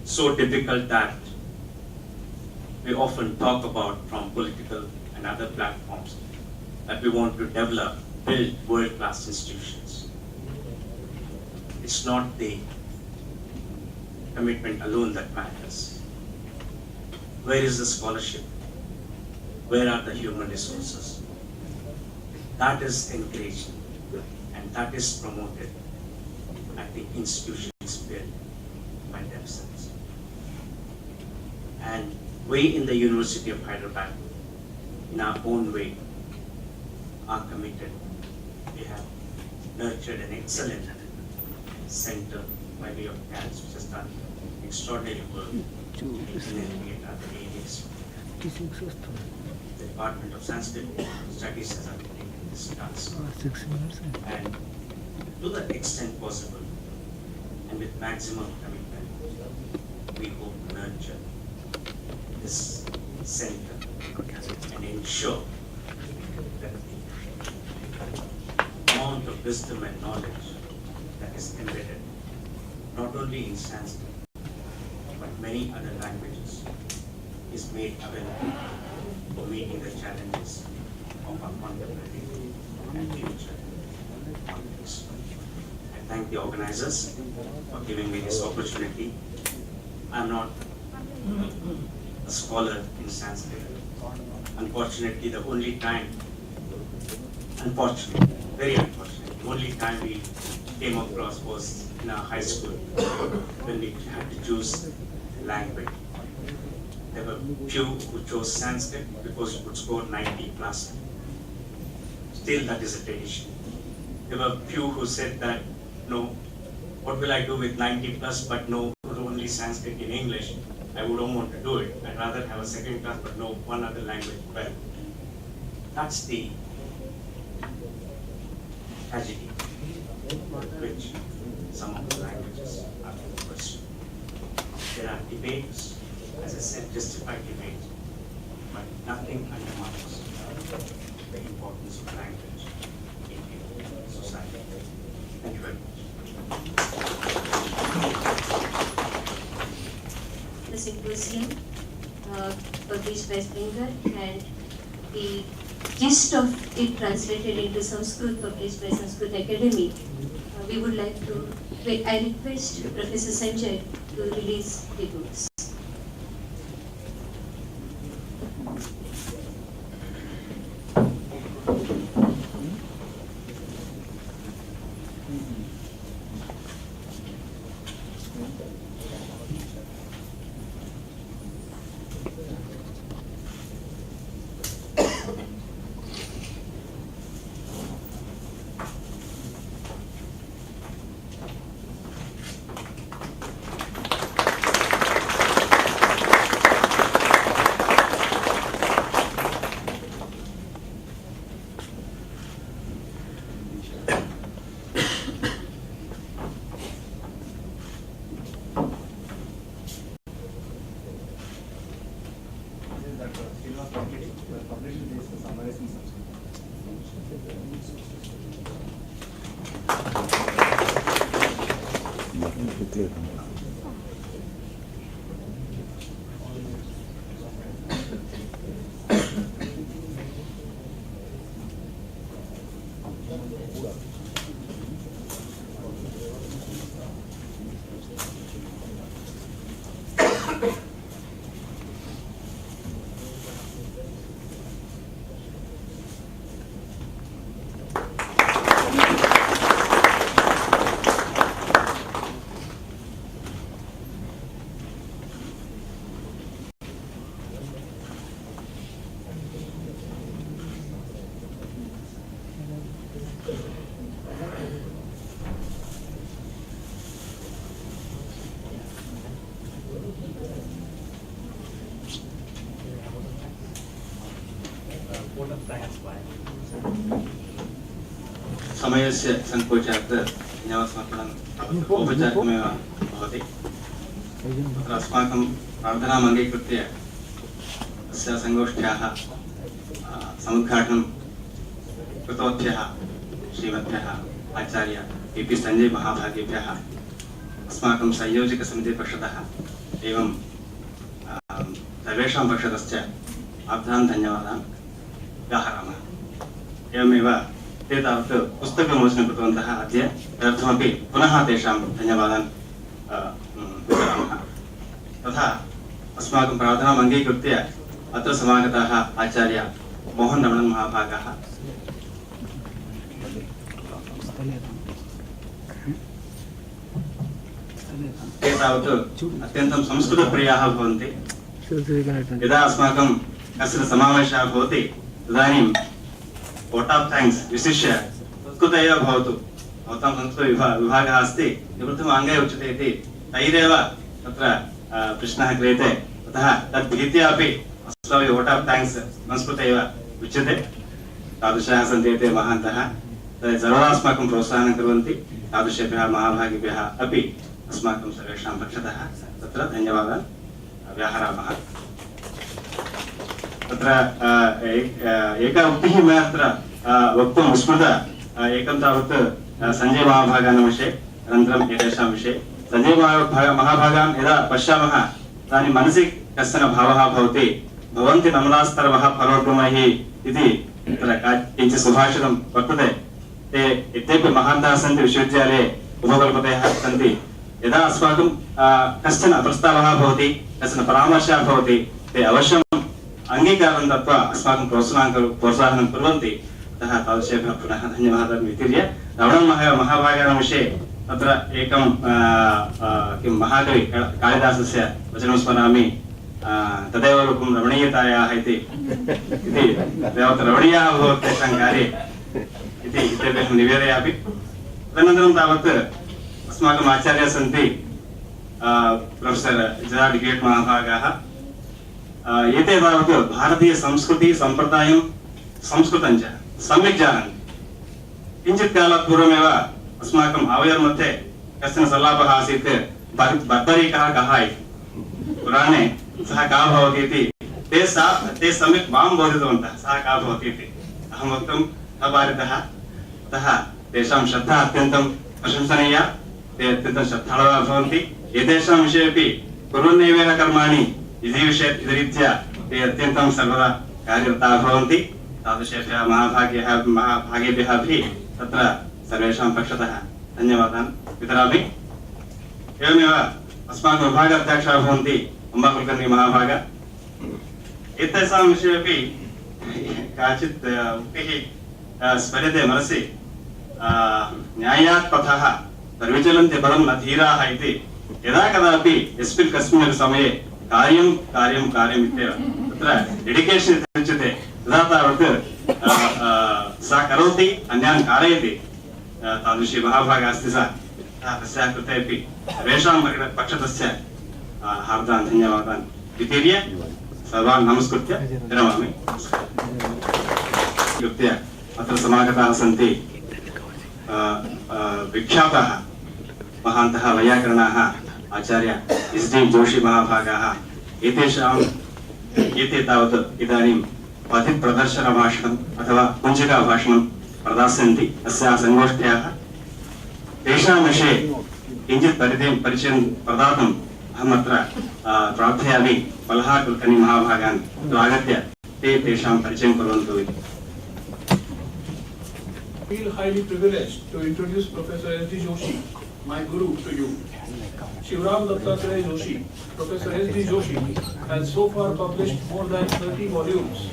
So difficult that we often talk about from political and other platforms that we want to build world-class institutions. It's not the commitment alone that matters. Where is the scholarship? Where are the human resources? That is encouraged and that is promoted at the institutions built by themselves. And we in the University of Hyderabad, in our own way, are committed. We have nurtured an excellent center by way of CALS, which has done extraordinary work in India and other areas. the Department of Sanskrit Studies has undertaken this task. And to the extent possible and with maximum commitment, we hope to nurture this center and ensure that the amount of wisdom and knowledge that is embedded not only in Sanskrit but many other languages is made available for meeting the challenges of our contemporary and future context. I thank the organizers for giving me this opportunity. I'm not a scholar in Sanskrit. Unfortunately, the only time, very unfortunately, the only time we came across was in our high school when we had to choose language. There were few who chose Sanskrit because it would score 90 plus. Still, that is a tradition. There were few who said that, no, what will I do with 90 plus, but no, only Sanskrit in English. I don't want to do it. I'd rather have a second class, but no, one other language. Well, that's the tragedy with which some of the languages are being pursued. There are debates, as I said, justified debates, but nothing undermines the importance of language in a society. Thank you very much. The Symposium published by Springer and the gist of it translated into Sanskrit published by Sanskrit Academy. We would like to, I request Professor Sanjay to release the books. समयस्य संकोचात् ज्ञानसमर्पणम् औपचारिकमेव भवति। तत्र अस्माकं प्रार्थनाम् अङ्गीकृत्य अस्य संगोष्ठ्याः समुद्घाटनं कृतवत्यः श्रीमद्भ्यः आचार्य P Sanjay महाभागेभ्यः अस्माकं संयोजकसमितिपक्षतः एवं सर्वेषां पक्षतश्च आर्द्रान् धन्यवादान् व्याहरामः। एवमेव ते तावत् पुस्तकविमोचनं कृतवन्तः अद्य तदर्थमपि पुनः तेषां धन्यवादान् वितरामः। तथा अस्माकं प्रार्थनाम् अङ्गीकृत्य अत्र समागताः आचार्य मोहन रमणन् महाभागाः ते तावत् अत्यन्तं संस्कृतप्रियाः भवन्ति। यदा अस्माकं कश्चन समावेशः भवति तदानीं वोट् आफ् थैंक्स् विशिष्य संस्कृत एव भवतु, भवतां संस्कृतविभागः अस्ति निवृत्तम् अङ्गे उच्यते इति तैरेव तत्र प्रश्नः क्रियते। अतः तद् भीत्या अपि अस्माभिः वोट् आफ् थैंक्स् संस्कृते एव उच्यते तादृशाः सन्ति ते महान्तः सर्वदा अस्माकं प्रोत्साहनं कुर्वन्ति तादृशेभ्यः महाभागिभ्यः अपि अस्माकं सर्वेषां पक्षतः तत्र धन्यवादान् व्याहरामः तत्र एका उक्तिः मया अत्र वक्तुं विस्मृता एकं तावत् सञ्जय महाभागानां विषये अनन्तरम् एतेषां विषये सञ्जय महाभागान् यदा पश्यामः तदानीं मनसि कश्चन भावः भवति भवन्ति नमनास्तरवः फलोद्गमैः इति तत्र किञ्चित् सुभाषितं वर्तते ते इत्यपि महान्तः सन्ति विश्वविद्यालये उपकुलपतयः सन्ति यदा अस्माकं कश्चन प्रस्तावः भवति कश्चन परामर्शः भवति ते अवश्यम् अङ्गीकारं दत्त्वा अस्माकं प्रोत्साहनं कुर्वन्ति अतः तादृशेभ्यः पुनः धन्यवादाः वितीर्य रवणं महाभागानां विषये तत्र एकं किं महाकवि कालिदासस्य वचनं स्मरामि तदेव रूपं रमणीयतायाः इति तावत् रमणीयाः भवत् तेषां कार्ये इति इत्येतेभ्यः निवेदयामि तदनन्तरं तावत् अस्माकम् आचार्याः सन्ति प्रोफेसर् जरार्ड् गेट् महाभागाः एते तावत् भारतीयसंस्कृति सम्प्रदायं संस्कृतं च सम्यक् जानन्ति किञ्चित् कालात् पूर्वमेव अस्माकम् आवयोर्मध्ये कश्चन सल्लापः आसीत् बर्बरीकः कः इति पुराणे सः का भवति इति ते सम्यक् मां बोधितवन्तः सः का भवति इति अहं वक्तुं न पारितः अतः तेषां श्रद्धा अत्यन्तं प्रशंसनीया ते अत्यन्तं श्रद्धाळवः भवन्ति एतेषां विषये अपि कुर्वन्नेवेह कर्माणि इति रीत्या ते अत्यन्तं सर्वदा कार्यरताः भवन्ति तादृशेभ्यः महाभागेभ्यः अपि तत्र सर्वेषां पक्षतः धन्यवादान् वितरामि एवमेव अस्माकं विभागाध्यक्षाः भवन्ति अम्बाकुलकर्णी महाभाग एतेषां विषये अपि काचित् उक्तिः स्मर्यते मनसि न्यायात् पथः प्रविचलन्ति पदं न धीराः इति यदा कदापि यस्मिन् कस्मिन्नपि समये कार्यं कार्यं कार्यम् इत्येव तत्र डेडिकेशन् इति उच्यते तदा तावत् सा करोति अन्यान् कारयति तादृशी महाभागा अस्ति सा तस्याः कृते अपि सर्वेषां पक्षतस्य हार्दान् धन्यवादान् वितीर्य सर्वान् नमस्कृत्य विरमामि अत्र समागताः सन्ति विख्याताः महान्तः वैयाकरणाः आचार्य एस्.डी. जोशी महाभागाः एते तावत् इदानीं पथिप्रदर्शनभाषणम् अथवा कुञ्चिकाभाषणं प्रदास्यन्ति अस्याः सङ्गोष्ठ्याः तेषां विषये किञ्चित् परिचयं प्रदातुम् अहमत्र प्रार्थयामि पल्हार् कुलकर्णी महाभागान् आगत्य ते तेषां परिचयं कुर्वन्तु इति I feel highly privileged to introduce Professor S.D. Joshi, my guru, to you. Shivram Dattatreya Joshi, Professor S.D. Joshi, has so far published more than 30 volumes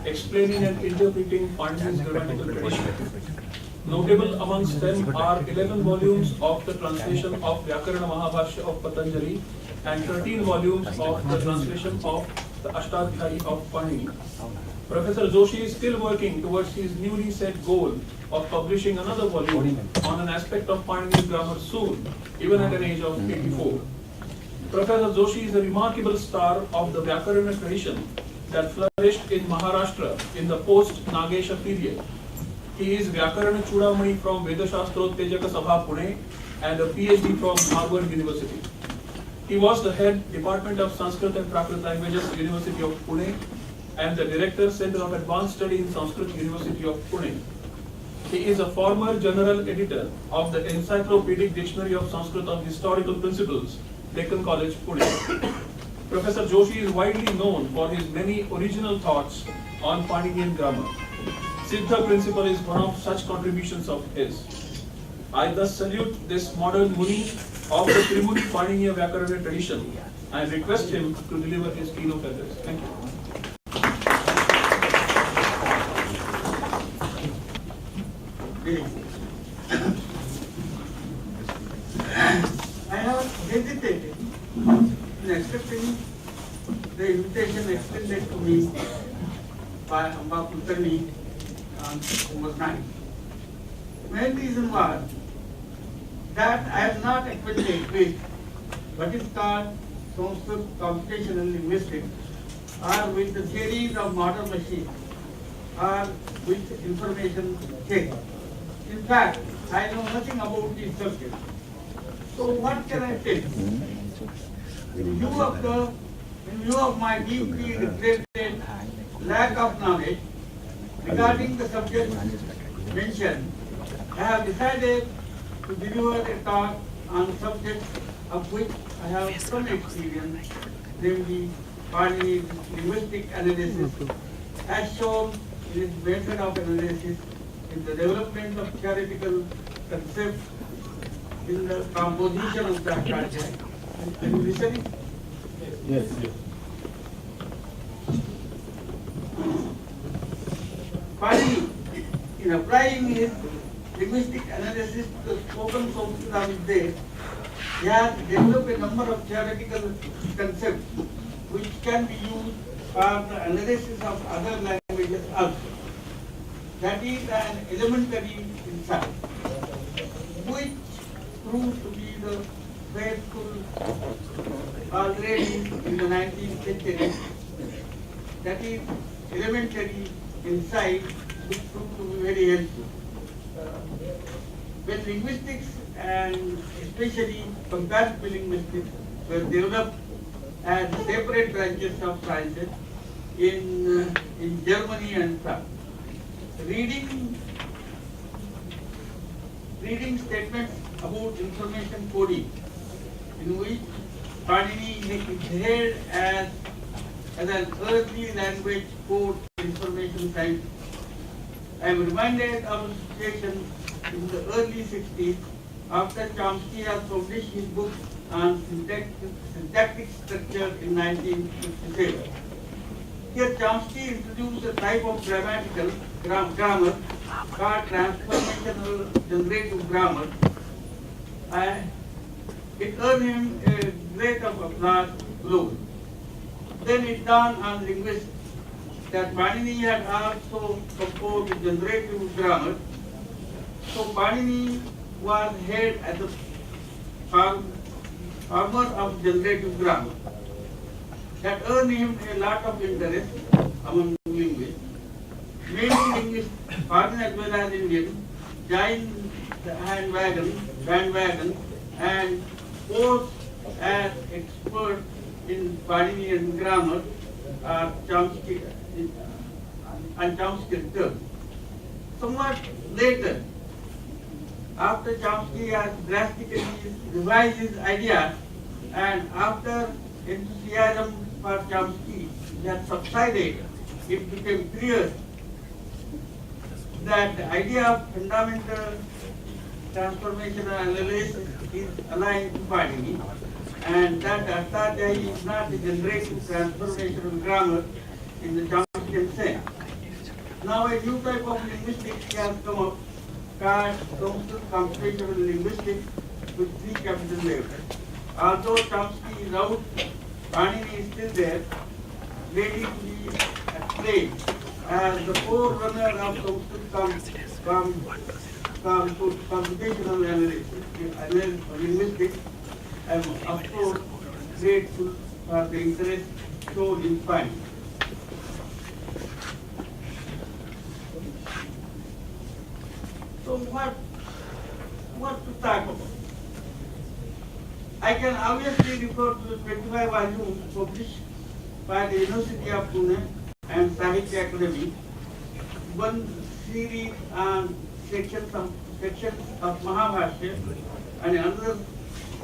explaining and interpreting Panini's grammatical tradition. Notable amongst them are 11 volumes of the translation of Vyakarana Mahabhashya of Patanjali and 13 volumes of the translation of the Ashtadhyayi of Panini. Professor Joshi is still working towards his newly set goal of publishing another volume on an aspect of Panini's grammar soon, even at an age of 84. Professor Joshi is a remarkable star of the Vyakarana tradition that flourished in Maharashtra in the post-Nagesha period. He is Vyakarana Chudamani from Vedashastrottejaka Sabha Pune and a PhD from Harvard University. He was the head Department of Sanskrit and Prakrit Languages, University of Pune, and the Director Center of Advanced Study in Sanskrit, University of Pune. He is a former General Editor of the Encyclopedic Dictionary of Sanskrit on Historical Principles, Deccan College, Pune. Professor Joshi is widely known for his many original thoughts on Paninian grammar. Siddha principle is one of such contributions of his. I thus salute this modern Muni of the Trimuni Paniniya Vyakarana tradition and request him to deliver his keynote address. Thank you. I have hesitated in accepting the invitation extended to me by Amba Kulkarni on October 9. Main reason was that I am not acquainted with what is called Sanskrit Computational Linguistics or with the theories of modern machines, or with information tech. In fact, I know nothing about this subject. So what can I tell you? In view of my deeply regretted lack of knowledge regarding the subject mentioned, I have decided to deliver a talk on subjects of which I have some experience, namely Panini's linguistic analysis, as shown in its method of analysis in the development of theoretical concepts in the composition of the project. Are you listening? Yes. Finally, in applying his linguistic analysis to the spoken sources of his day, he has developed a number of theoretical concepts which can be used for the analysis of other languages also. That is an elementary insight, which proved to be the faithful already in the 19th century. That is elementary insight which proved to be very helpful. When linguistics and especially comparative linguistics were developed as separate branches of sciences in Germany and France, reading statements about information coding, in which Panini is hailed as an early language code information science. I am reminded of a situation in the early 60s after Chomsky had published his book on syntactic structure in 1957. Here Chomsky introduced a type of grammatical grammar called transformational generative grammar. It earned him a great of applause globally. Then it dawned on linguists that Panini had also composed generative grammar. So Panini was hailed as the farmer of generative grammar. That earned him a lot of interest among linguists. Many linguists, foreign as well as Indian, joined the bandwagon and posed as experts in Paninian grammar Chomsky and Chomsky's terms. Somewhat later, after Chomsky has drastically revised his ideas and after enthusiasm for Chomsky had subsided, it became clear that the idea of fundamental transformational analysis is aligned to Panini, and that Arthadhyayi is not a generative transformational grammar in the Chomskyan sense. Now a new type of linguistics has come up called Sanskrit Computational Linguistics with 3 capital letters. Although Chomsky is out, Panini is still there, ready to be acclaimed as the forerunner of computational analysis, linguistics. I am of course grateful for the interest shown in Panini. So what to talk about? I can obviously refer to the 25 volumes published by the University of Pune and Sahitya Academy, one series on sections of Mahabharata and another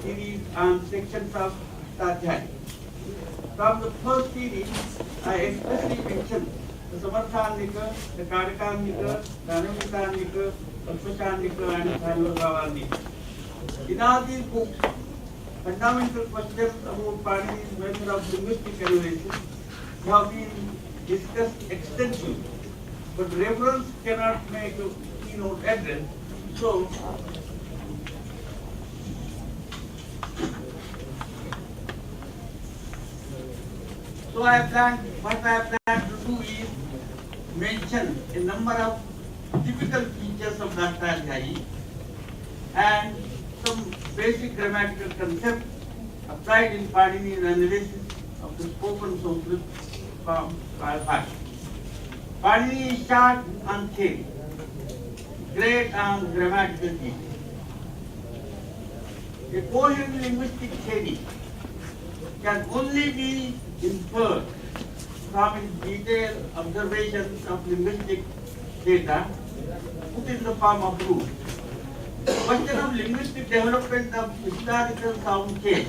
series on sections of Arthadhyayi. From the first series, I expressly mentioned the Samarthanika, the Karakanika, the Anamitanika, the Pashanika, and the Sarvabhavanika. In all these books, fundamental questions about Panini's method of linguistic analysis have been discussed extensively, but reference cannot make a keynote address. So, what I have planned to do is mention a number of typical features of Arthadhyayi and some basic grammatical concepts applied in Panini's analysis of the spoken Sanskrit form called Bhasha. Panini is short on theory, great on grammatical detail. A coherent linguistic theory can only be inferred from its detailed observations of linguistic data put in the form of rules. The question of linguistic development of historical sound change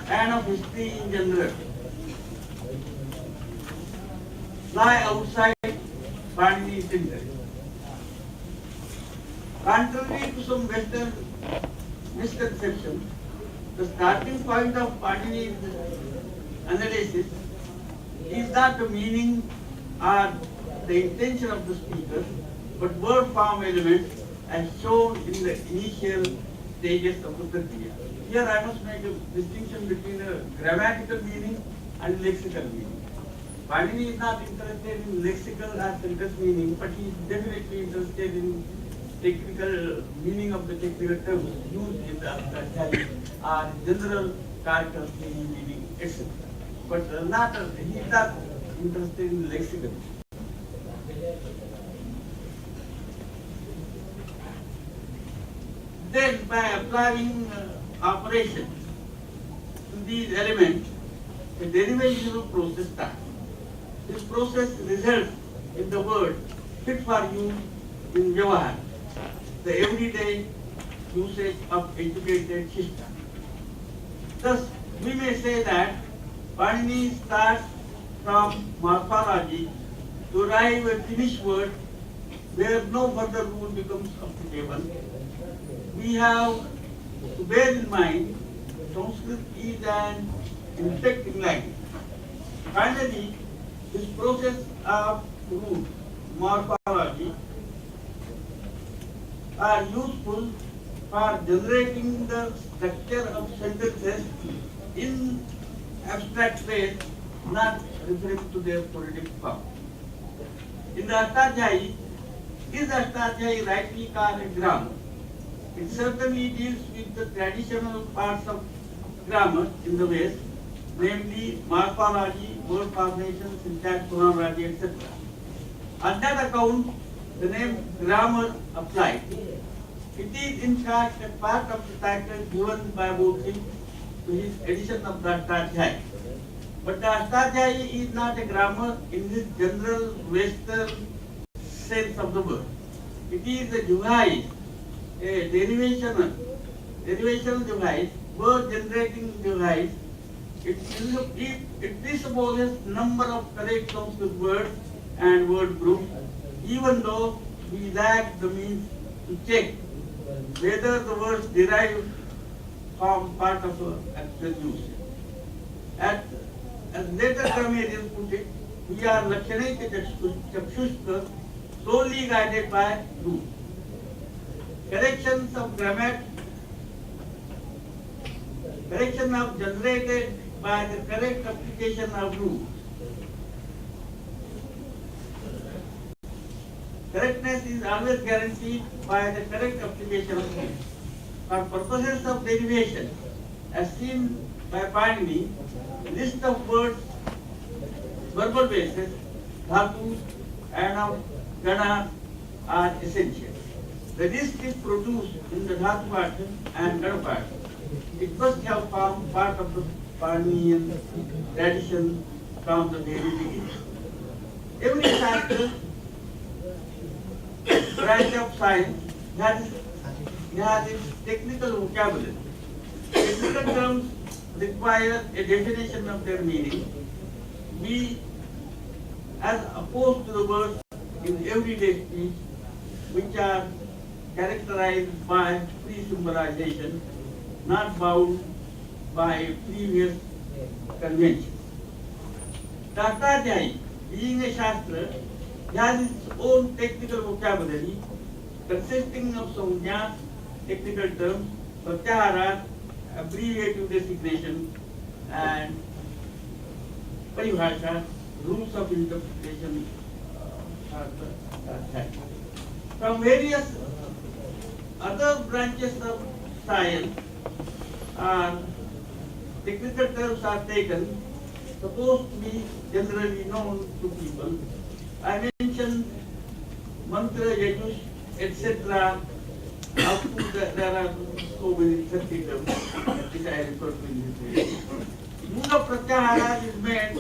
and of history in general lie outside Panini's interest. Contrary to some Western misconceptions, the starting point of Panini's analysis is not the meaning or the intention of the speaker, but word form elements as shown in the initial stages of the Prakriya. Here I must make a distinction between a grammatical meaning and lexical meaning. Panini is not interested in lexical or sentence meaning, but he is definitely interested in technical meaning of the technical terms used in the Ashtadhyayi or general characters meaning, etc. But he is not interested in lexical. Then by applying operations to these elements, a derivational process starts. This process results in the word fit for use in Vyavahar, the everyday usage of educated system. Thus, we may say that Panini starts from morphology to arrive at finished word where no further rule becomes applicable. We have to bear in mind Sanskrit is an inflecting language. Finally, this process of root morphology are useful for generating the structure of sentences in abstract phrase, not referring to their phonetic form. In the Ashtadhyayi, is Ashtadhyayi rightly called a grammar? It certainly deals with the traditional parts of grammar in the West, namely morphology, word formation, syntax, phonology, etc. On that account, the name grammar applies. It is in fact a part of the title given by Murthy to his edition of the Ashtadhyayi. But the Ashtadhyayi is not a grammar in this general Western sense of the word. It is a device, a derivational device, word generating device. It presupposes number of correct Sanskrit words and word groups, even though we lack the means to check whether the words derived from part of actual usage. As later grammarians put it, we are Lakshanayika Chakshushka, solely guided by rules. Corrections of generated by the correct application of rules. Correctness is always guaranteed by the correct application of rules. For purposes of derivation, as seen by Panini, list of words, verbal bases, dhatus, and of ganas are essential. The list is produced in the dhatu pattern and gana pattern. It must have formed part of the Paninian tradition from the very beginning. Every factor, branch of science, has its technical vocabulary. Technical terms require a definition of their meaning, be as opposed to the words in everyday speech, which are characterized by pre-symbolization, not bound by previous conventions. The Ashtadhyayi, being a Shastra, has its own technical vocabulary consisting of samjnas, technical terms, pratyaharas, abbreviative designation, and paribhasha, rules of interpretation. From various other branches of science, technical terms are taken supposed to be generally known to people. I mentioned mantra, yajush, etc. Up to there are so many 30 terms which I refer to in this way. Use of pratyahara is made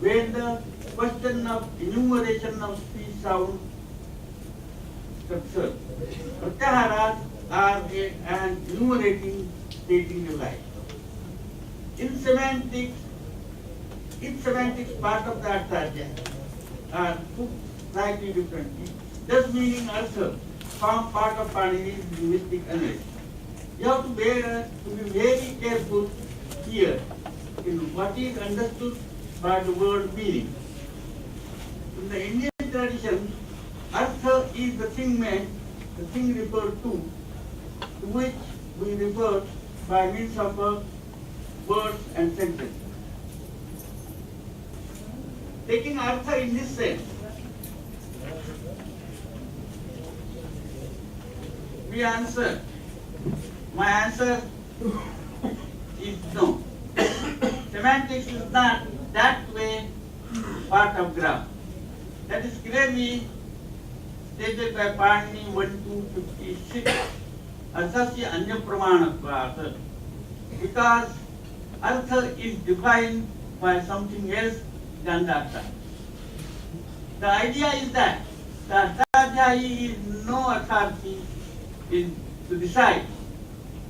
when the question of enumeration of speech sound structure. Pratyaharas are an enumerating stating device. In semantics, each semantics part of the arthadhyaya are put slightly differently, thus meaning also form part of Panini's linguistic analysis. You have to be very careful here in what is understood by the word meaning. In the Indian tradition, artha is the thing meant, the thing referred to which we refer by means of words and sentences. Taking artha in this sense, we answer. My answer is no. Semantics is not that way part of grammar. That is clearly stated by Panini 1256. Arsasya anya pramanatvat. Because artha is defined by something else than the artha. The idea is that the arthadhyayi is no authority to decide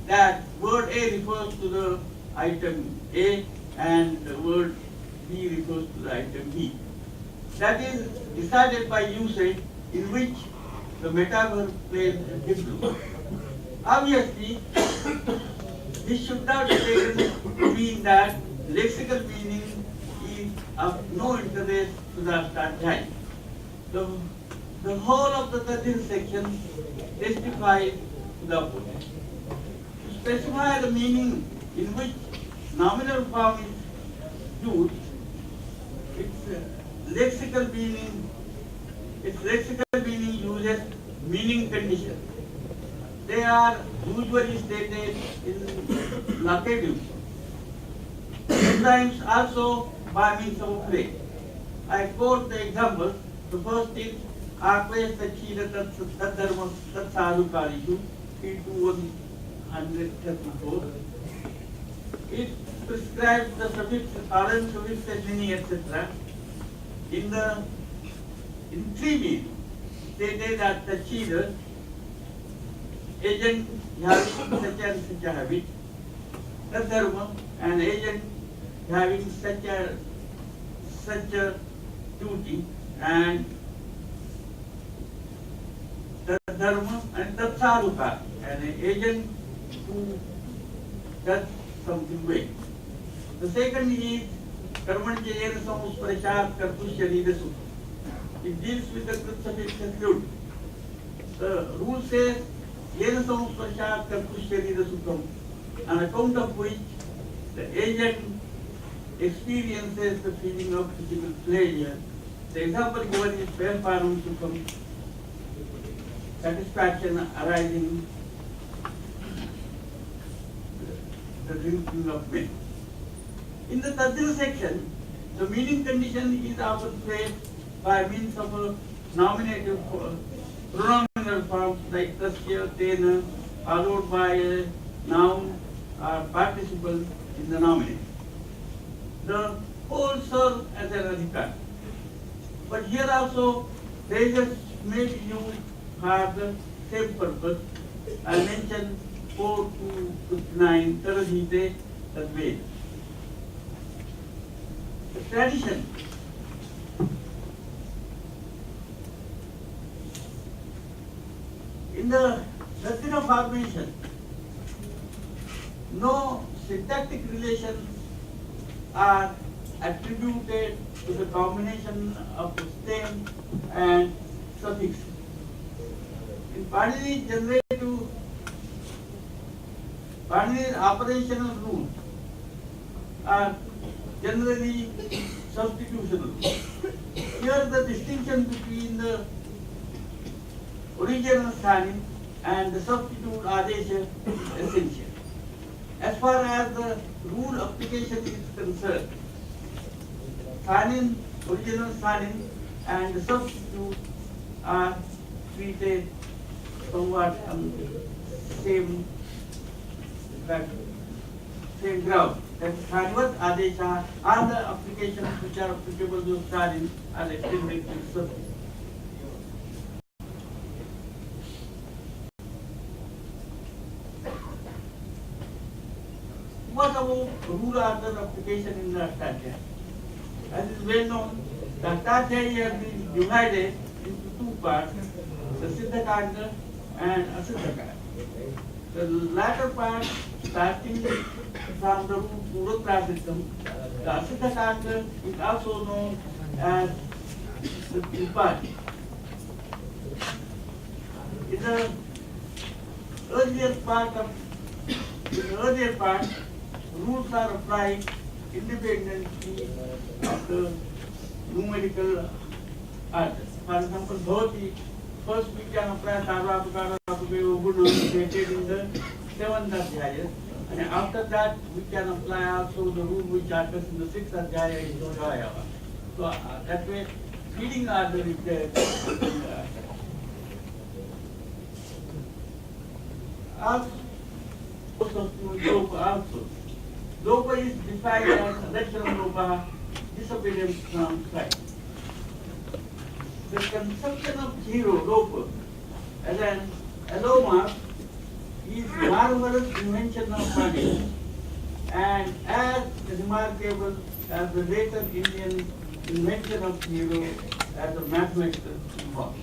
that word A refers to the item A and the word B refers to the item B. That is decided by usage in which the metaphor plays a big role. Obviously, this should not be taken to mean that lexical meaning is of no interest to the arthadhyayi. The whole of the 13th section testifies to the opposite. To specify the meaning in which nominal form is used, its lexical meaning uses meaning conditions. They are usually stated in locatives, sometimes also by means of a phrase. I quote the example. The first is Akves Tachira Tadharma Tatsaru Karishu, P2134. It prescribes the suffix, current suffix, meaning, etc. In three meanings, stated that Tachira, agent having such and such a habit, Tadharma, an agent having such a duty, and Tadharma and Tatsaruka, an agent who does something well. The second is Karmanjayena Samusprashat Kartusharida Sukha. It deals with the Krit suffix include. The rule says Yena Samusprashat Kartusharida Sukham, on account of which the agent experiences the feeling of physical pleasure. The example given is Param Sukham, satisfaction arising the drinking of milk. In the Tadil section, the meaning condition is often placed by means of a nominative pronominal form like tasya, tena, followed by a noun or participle in the nominative. The whole serve as an adhikar. But here also, phrases may be used for the same purpose. I mentioned 4 to 59, Taradhite, Tadved. The tradition in the Latina formation, no syntactic relations are attributed to the combination of the stem and suffix. In Panini's operational rules are generally substitutional. Here the distinction between the original sign and the substitute adesha is essential. As far as the rule application is concerned, Sanin, original sanin, and the substitute are treated somewhat on the same ground. That Sarvat Adesha, all the applications which are applicable to sanin are extended to substitute. What about rule order application in the Ashtadhyayi? As is well known, the Ashtadhyayi has been divided into two parts, the Siddhakanda and Asiddhakanda. The latter part, starting from the root Urutrasitham, the Asiddhakanda is also known as the Tripadi. In the earlier part, rules are applied independently of the numerical order. For example, Bhavati, first we can apply Sarvapakara stated in the 7th Adhyaya, and after that we can apply also the rule which occurs in the 6th Adhyaya in Jayava. So that way, reading order is there. Also, also. Lopa is defined as election lopa, disappearance from sight. The conception of zero, lopa, as an alloma is marvelous invention of Pali and as remarkable as the later Indian invention of zero as a mathematical form.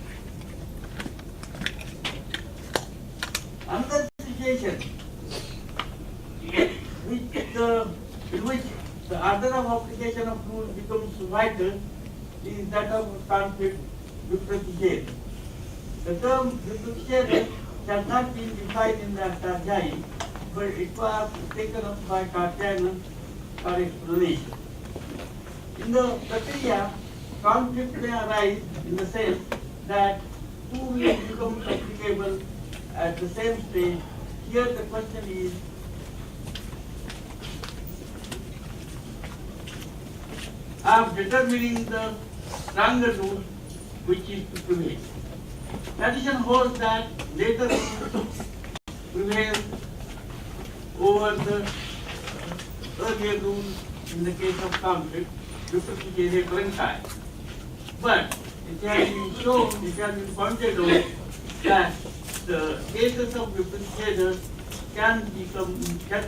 Another situation in which the order of application of rules becomes vital is that of conflict vipratished. The term vipratished has not been defined in the Ashtadhyayi, but it was taken up by Katyayana for explanation. In the Prakriya, conflict may arise in the sense that two rules become applicable at the same stage. Here the question is, of determining the stronger rule which is to prevail. Tradition holds that later rules prevail over the earlier rules in the case of conflict, vipratished parentai. But it has been shown, it has been pointed out that the cases of vipratished can be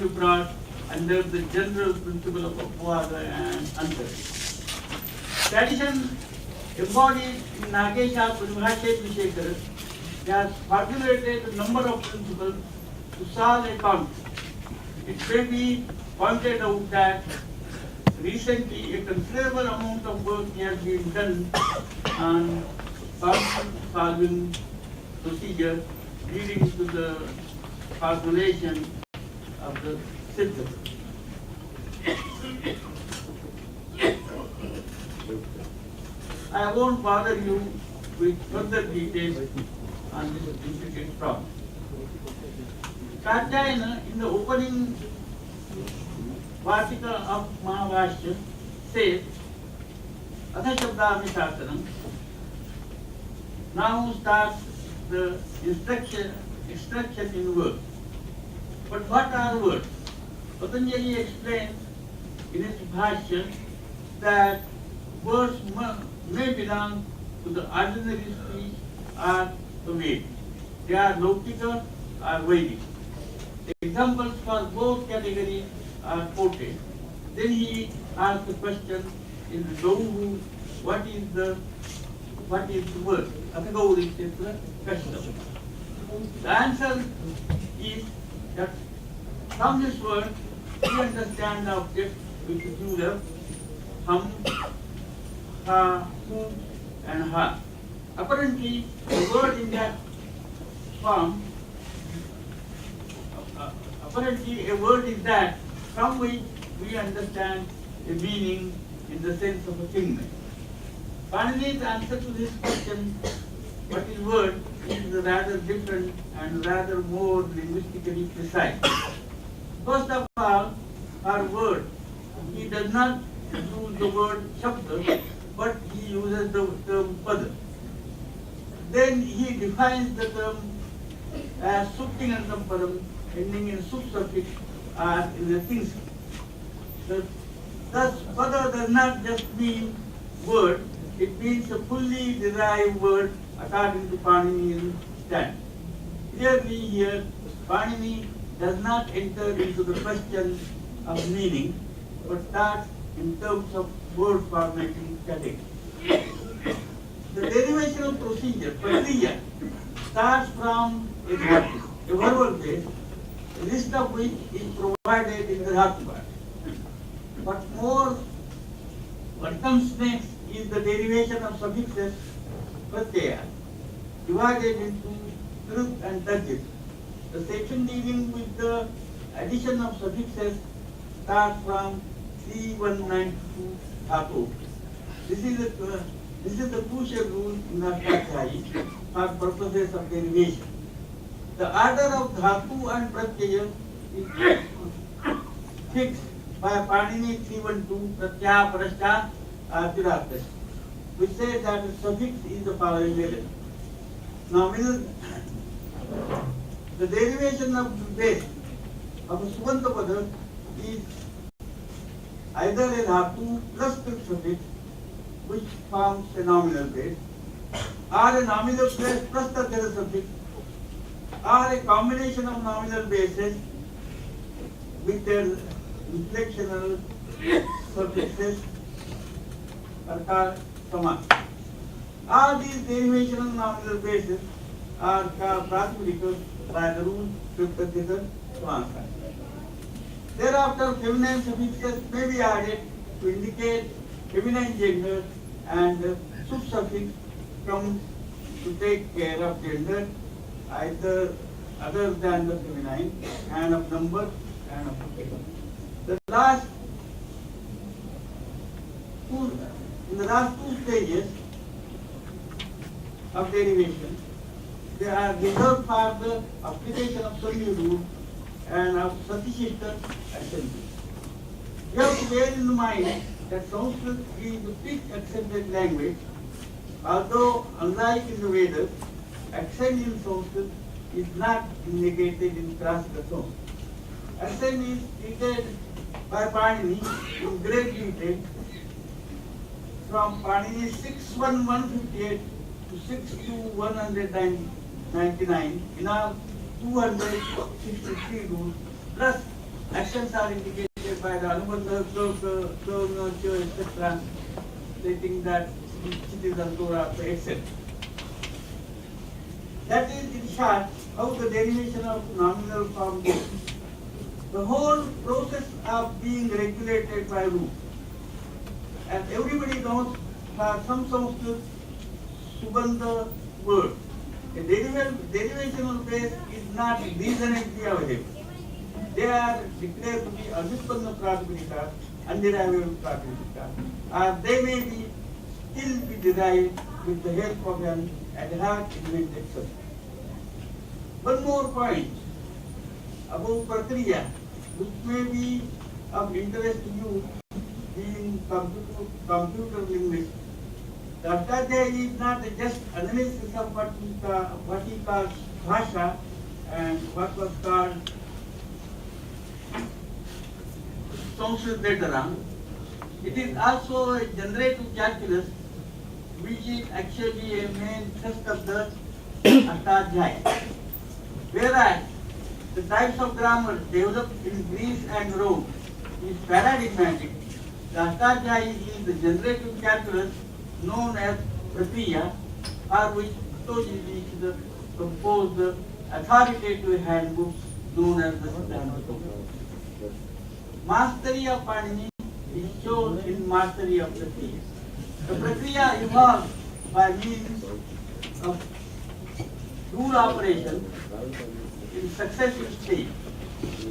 brought under the general principle of apvada and antara. Tradition embodied in Nagesha Paribhashet Vishekara has formulated a number of principles to solve a conflict. It may be pointed out that recently a considerable amount of work has been done on conflict solving procedure leading to the formulation of the system. I won't bother you with further details on this intricate problem. Katyayana, in the opening Vartika of Mahavashya, says, Atha Shabdami Shastanam. Now starts the instruction in words. But what are words? Patanjali explains in his Bhashya that words may belong to the ordinary speech or the Vedic. They are Laukika or Vedic. Examples for both categories are quoted. Then he asks the question in the Dohu, what is the word? Atagauri is the question. The answer is that from this word we understand the object which is singular, hum, ha, who, and ha. Apparently, the word in that form, apparently a word is that from which we understand a meaning in the sense of a thing. Finally, the answer to this question, what is word, is rather different and rather more linguistically precise. First of all, our word, he does not use the word shabda, but he uses the term pada. Then he defines the term as suptingantam padam, ending in sup suffix or in the things. Thus, pada does not just mean word, it means a fully derived word according to Paninian standard. Clearly here, Panini does not enter into the question of meaning, but starts in terms of word formatting category. The derivational procedure, prakriya, starts from a dhatu, a verbal base, a list of which is provided in the dhatu part. But what comes next is the derivation of suffixes, pratyaya, divided into krut and tajit. The section dealing with the addition of suffixes starts from 3192 dhatu. This is the crucial rule in Ashtakyayi for purposes of derivation. The order of dhatu and pratyaya is fixed by Panini 312 pratyaya parashchat tirastas, which says that the suffix is the following letter. Now, the derivation of the base of a subanta pada is either a dhatu plus the suffix, which forms a nominal base, or a nominal base plus the other suffix, or a combination of nominal bases with their inflectional suffixes are called saman. All these derivational nominal bases are called pratipadicals by the rule Triptathita Swansa. Thereafter, feminine suffixes may be added to indicate feminine gender, and sup suffix comes to take care of gender either other than the feminine, and of number and of masculine. In the last two stages of derivation, they are reserved for the application of Sami rule and of Satishishta assembly. You have to bear in mind that Sanskrit is the fixed accented language, although unlike in the Vedas, accent in Sanskrit is not indicated in classical Sanskrit. Accent is treated by Panini in great detail from Panini 61158 to 62199 in our 263 rules, plus accents are indicated by the Anubandha, etc., stating that it is Antora, etc. That is, in short, how the derivation of nominal form goes. The whole process of being regulated by rule. And everybody knows for some Sanskrit Subandha word, a derivational base is not reasonably available. They are declared to be Adhispanna Pratipadika, underivable Pratipadika, or they may be still be derived with the help of an ad hoc invented subject. One more point about Prakriya, which may be of interest to you in computer linguistics. The Ashtakyayi is not just analysis of what he calls bhasha and what was called Sanskrit later on. It is also a generative calculus, which is actually a main thrust of the Ashtakyayi. Whereas the types of grammar developed in Greece and Rome is paradigmatic, the Ashtakyayi is the generative calculus known as Prakriya, for which Patanjali composed the authoritative handbooks known as the Siddhanta. Mastery of Panini is shown in mastery of Prakriya. The Prakriya evolved by means of rule operation in successive stages.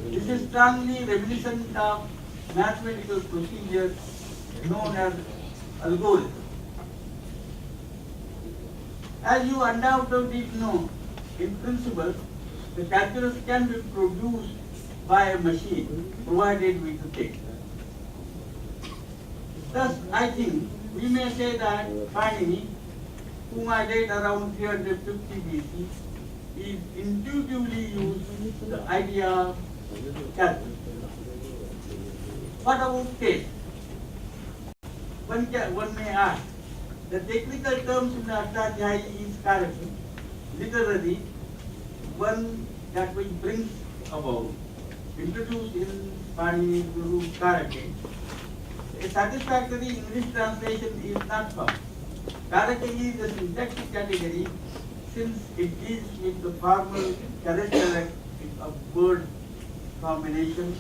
This is strongly reminiscent of mathematical procedures known as algorithm. As you undoubtedly know, in principle, the calculus can be produced by a machine provided with the text. Thus, I think we may say that Panini, whom I date around 350 BC, is intuitively used the idea of calculus. What about taste? One may ask, the technical terms in the Ashtadhyayi is character, literary, one that which brings about, introduced in Panini Guru Karake. A satisfactory English translation is not found. Karake is a syntactic category since it deals with the formal characteristic of word combinations,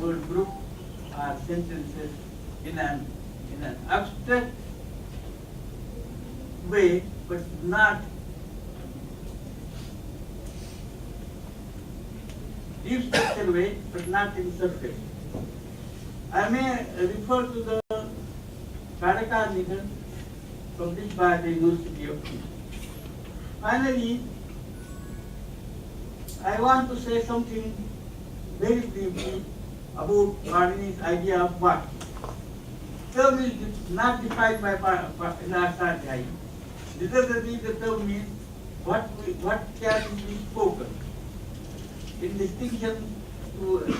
word group, or sentences in an abstract way, but not deep structured way, but not in surface. I may refer to the Karaka published by the University of Pune. Finally, I want to say something very briefly about Panini's idea of what. Term is not defined by Ashtadhyayi. Literally, the term means what can be spoken. In distinction to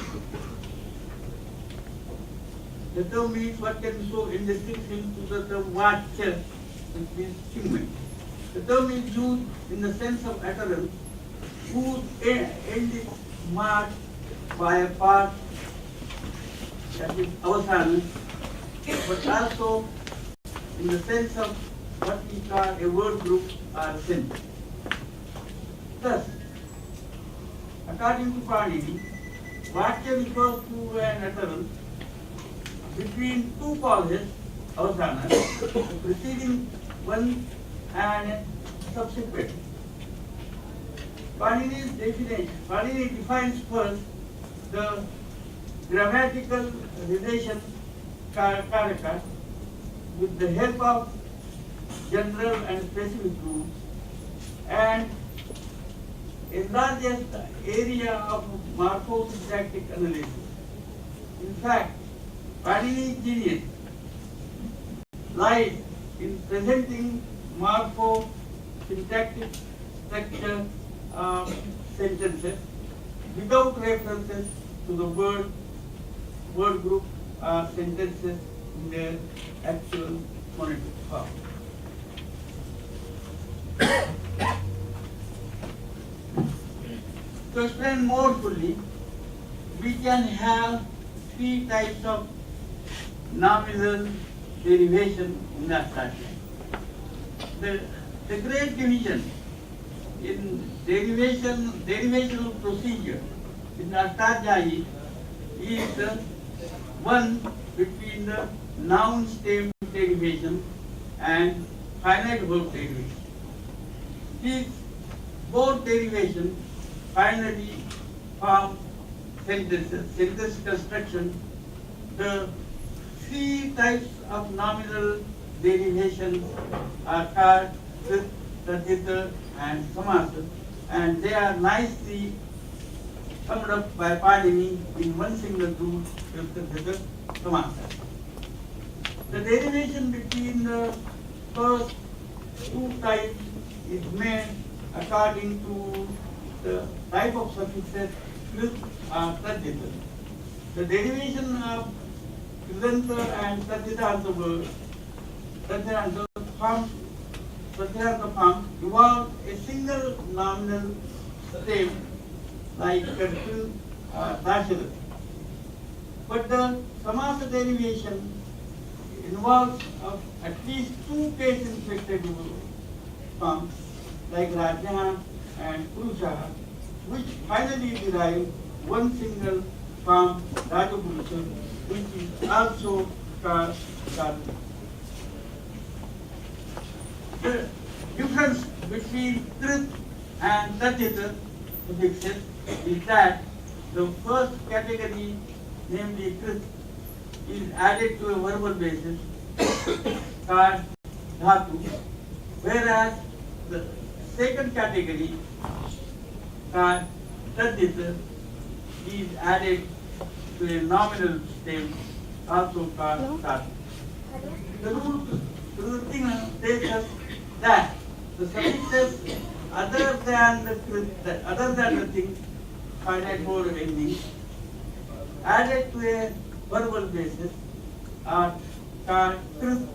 the term means what can be spoken in distinction to the term vachya, which means human. The term is used in the sense of utterance whose end is marked by a part that is avasana, but also in the sense of what we call a word group or a sentence. Thus, according to Panini, vachya refers to an utterance between two pauses, avasana, preceding one and subsequent. Panini defines first the grammatical relation karaka with the help of general and specific rules and enlarges the area of morphosyntactic analysis. In fact, Panini's genius lies in presenting morphosyntactic structure of sentences without references to the word group or sentences in their actual phonetic form. To explain more fully, we can have three types of nominal derivation in the Ashtadhyayi. The great division in derivational procedure in the Ashtadhyayi is the one between the noun stem derivation and finite verb derivation. These both derivations finally form sentences, sentence construction. The three types of nominal derivations are called Krit, Tadhita, and Samasa, and they are nicely summed up by Panini in one single rule, Krit, Tadhita, Samasa. The derivation between the first two types is made according to the type of suffixes Krit or Tadhita. The derivation of Kridanta and Tadhitanta word, Tadhitanta form involve a single nominal stem like Kartu or Dashara. But the Samasa derivation involves of at least two case inflected forms like Rajya and Purusha, which finally derive one single form Rajapurusha, which is also called Dhatu. The difference between Krit and Tadhita suffixes is that the first category, namely Krit, is added to a verbal basis called Dhatu, whereas the second category called Tadhita is added to a nominal stem also called Dhatu. The root thing takes us that the suffixes other than the thing, finite word ending, added to a verbal basis are called krith.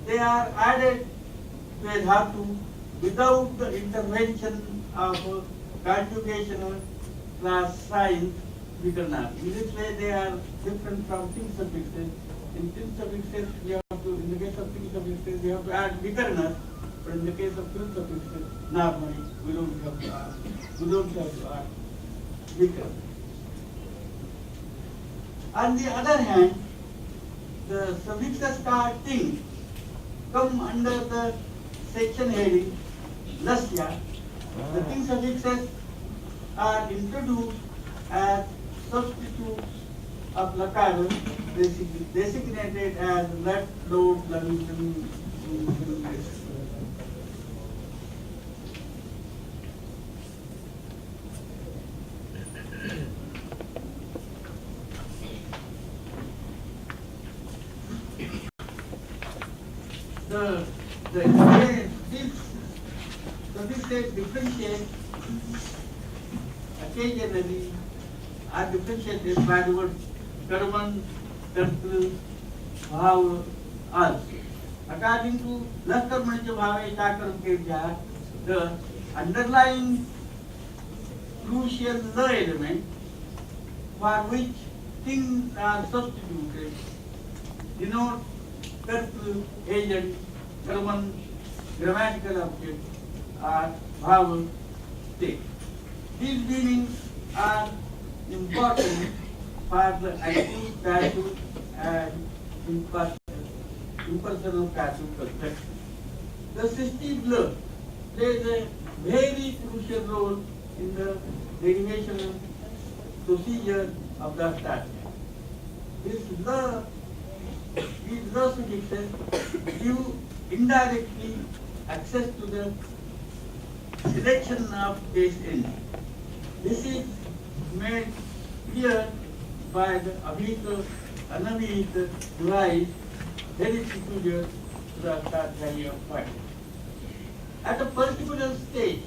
They are added to a dhatu without the intervention of conjugational class sign vikarna. In this way they are different from thing suffixes. In thing suffixes we have to, in the case of thing suffixes we have to add vikarna, but in the case of thing suffixes normally we don't have to add vikarna. On the other hand, the suffixes starting come under the section heading lasya. The thing suffixes are introduced as substitutes of lakara, designated as lat, lod, lam, These differentiate occasionally are differentiated by the word karman, kartru, bhav also. According to las karmani bhava chakaram ke, the underlying crucial the element for which things are substituted denote kartru, agent, karman, grammatical object, or bhav state. These meanings are important for the active, passive, and impersonal passive perspective. The systy blur plays a very crucial role in the derivation procedure of the statement. These blur suffixes give indirectly access to the selection of case ending. This is made clear by the abhita, anavita device that is peculiar to the Ashtadhyayi of point. At a particular stage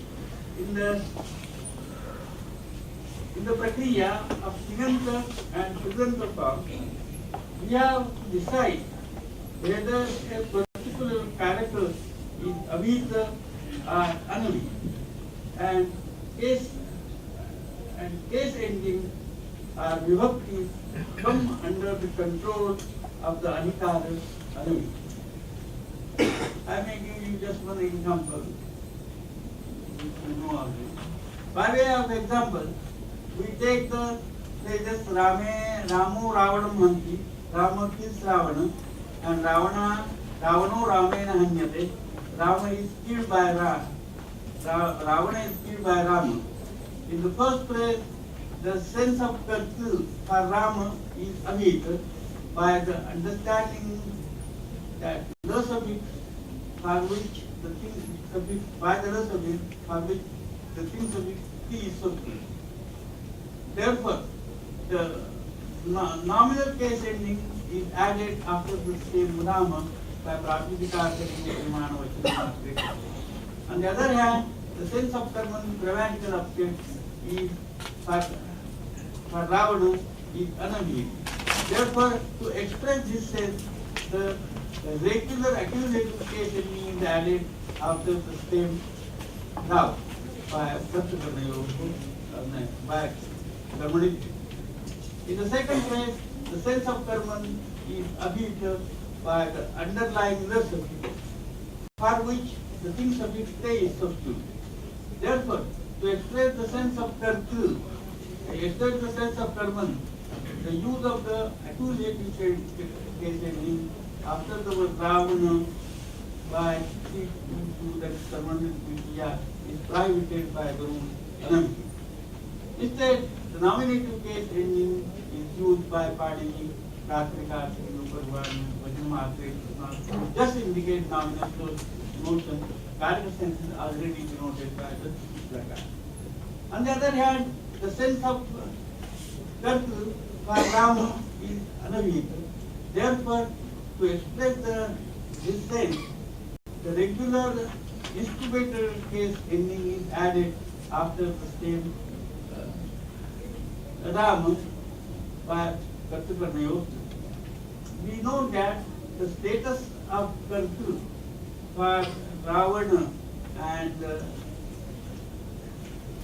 in the prakriya of Tiganta and Suganta form, we have to decide whether a particular character is avita or anavita, and case ending or vibhakti come under the control of the adhikara anavita. I may give you just one example. By way of example, we take the phrases Ramo Ravanam Hanti, Rama kills Ravana, and Ravano Ramena Hanyate. Rama is killed by Ravana is killed by Rama. In the first phrase, the sense of kartu for Rama is avita by the understanding that the suffix for which the thing suffix by the suffix for which the thing suffix is substituted. Therefore, the nominal case ending is added after the same Rama by Pratisika. On the other hand, the sense of karman grammatical object is for Ravana is anavita. Therefore, to express this sense, the regular accusative case ending is added after the same now by karmanity. In the second phrase, the sense of karman is abhita by the underlying the suffix, for which the thing suffix te is substituted. Therefore, to express the sense of kartu, express the sense of karman, the use of the accusative case ending after the word Ravana by to that karman is prohibited by the rule anamiti. Instead, the nominative case ending is used by Padini, Katrika, just indicate nominal motion. Character sense is already denoted by the plaka. On the other hand, the sense of kartu for Rama is anavita. Therefore, to express this sense, the regular incubator case ending is added after the stem Ram by Kartipanayo. We know that the status of Kartu for Ravana and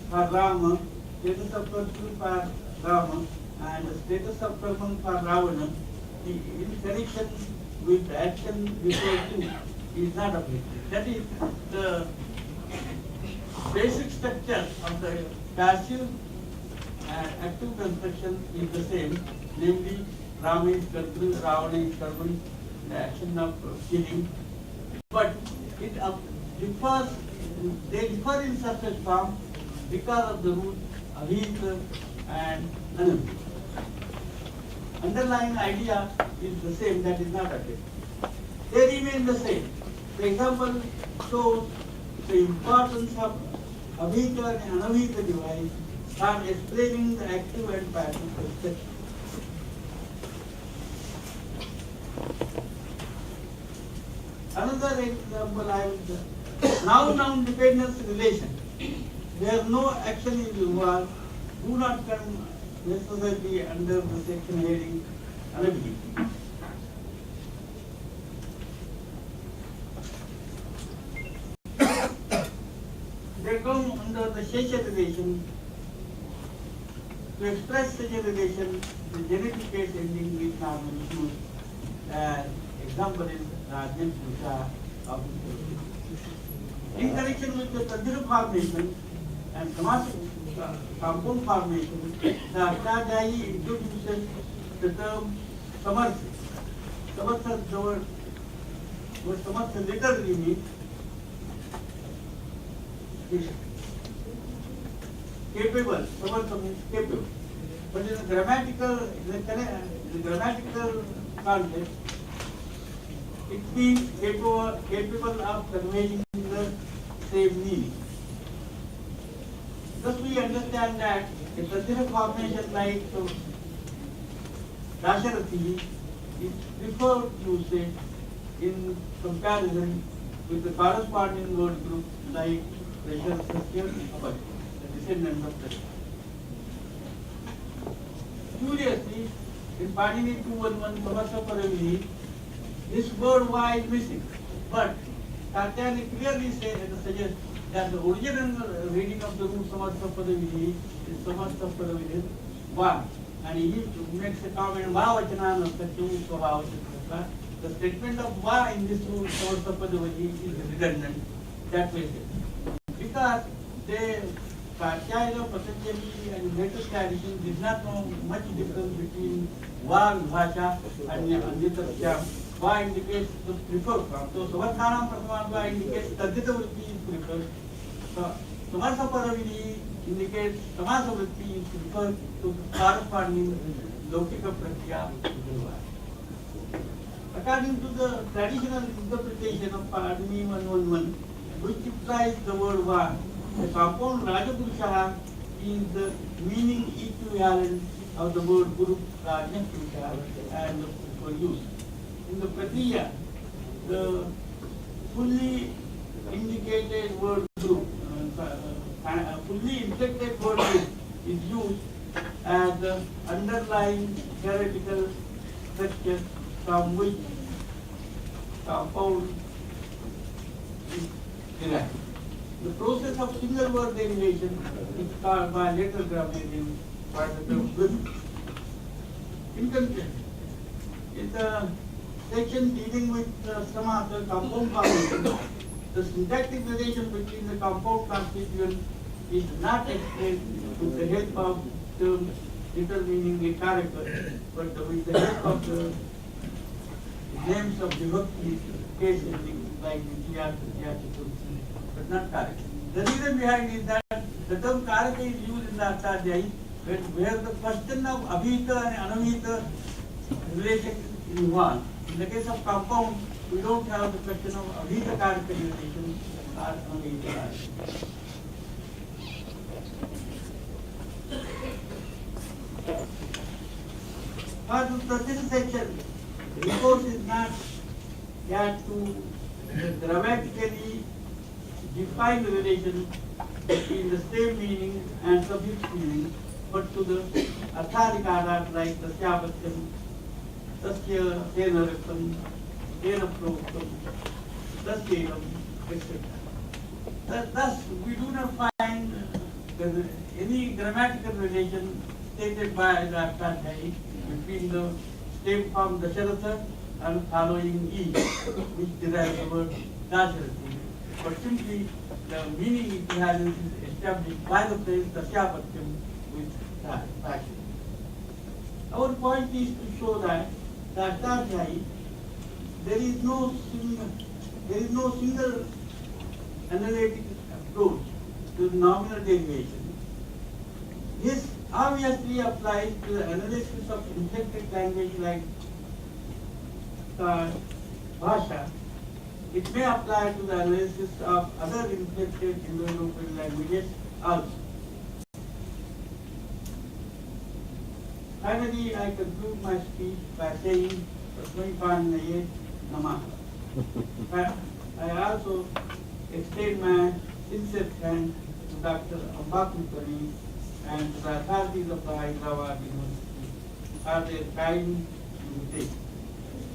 for Rama, status of Kartu for Rama and the status of Karman for Ravana, in connection with the action before two is not applicable. That is the basic structure of the passive and active construction is the same, namely Rama is Kartu, Ravana is Karman, the action of killing. But it differs, they differ in surface form because of the root Avit and Anam. Underlying idea is the same, that is not affected. They remain the same. The example shows the importance of Avita and Anavita device for explaining the active and passive construction. Another example I will noun-noun dependence relation, where no action is involved, do not come necessarily under the section heading analogy. They come under the Shesha relation. To express such a relation, the genitive case ending is normally used. Example is Rajyan Pusha of in connection with the Tadira formation and compound formation, the Ashtadhyayi introduces the term Samartha. Samartha, the word Samartha literally means capable. Samartha means capable. But in the grammatical context, it means capable of conveying the same meaning. Thus we understand that a Tadira formation like Dasharathi is preferred usage in comparison with the corresponding word group like Pressure, Satya, Abhay, the descendant of Pressure. Curiously, in Panini 211 Samartha Paravini, this word Y is missing, but Tatyani clearly suggests that the original reading of the root Samartha Padavini is Samartha Padavini 1, and he makes a comment, Vavachana Satyam Svabhavachana. The statement of Va in this root Samartha Padavini is redundant, that way. Because they, Katyayana, Patanjali and latest tradition did not know much difference between Va, Vibhasha and Anjitasya. Va indicates the preferred form. So Samarthanam Prathama indicates Tadita Vritti is preferred. So Samartha Paravini indicates Samasa Vritti is preferred to corresponding Lokika Pratya. According to the traditional interpretation of Padini 111, which implies the word Va, the compound Rajapurusha is the meaning equivalent of the word Guru Rajapurusha and for use. In the Pratiya, the fully indicated word group, fully inflected word group is used as the underlying theoretical structure from which compound is derived. The process of single word derivation is called by later grammarians by the term group. In conclusion, in the section dealing with some of the compound formation, the syntactic relation between the compound constituents is not explained with the help of terms determining a character, but with the help of the names of vibhakti case ending like Nitya, Satya, Chaturthi, but not Karaka. The reason behind is that the term Karaka is used in the Ashtadhyayi where the question of Avita and Anavita relation is involved. In the case of compound, we don't have the question of Avita Karaka relation or Anavita Karaka. For the third section, recourse is not that to grammatically define the relation between the same meaning and suffix meaning, but to the arthadikaras like the Syapatyam, Tasya, Tenarakam, Tenaproktam, Tasyevam, etc. Thus, we do not find any grammatical relation stated by the Arthadhyayi between the same form Dasharatha and following E, which derives the word Dasharatha. But simply the meaning equivalence is established by the phrase Tasyapatyam with Dasharatha. Our point is to show that the Arthadhyayi, there is no single analytic approach to nominal derivation. This obviously applies to the analysis of inflected language like Bhasha. It may apply to the analysis of other inflected Indo-European languages also. Finally, I conclude my speech by saying Tasmai Namaha. I also extend my sincere thanks to Dr. Ambakupani and to the authorities of the Hyderabad University for their kind invitation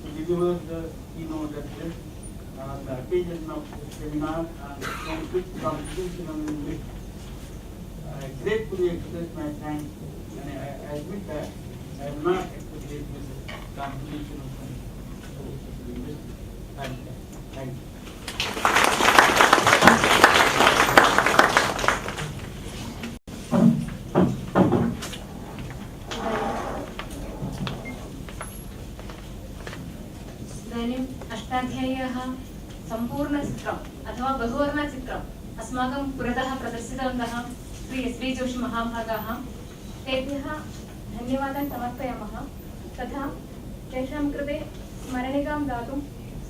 to deliver the keynote address on the occasion of the seminar on Sanskrit Computational Linguistics. I gratefully express my thanks, and I admit that I am not acquainted with the computational linguistics. Thank you. इदानीम् अष्टाध्याय्याः सम्पूर्णचित्रम् अथवा बहुवर्णचित्रम् अस्माकं पुरतः प्रदर्शितवन्तः श्री एस्.बी. जोशी महाभागाः, तेभ्यः धन्यवादान् समर्पयामः। तथा तेषां कृते स्मरणिकां दातुं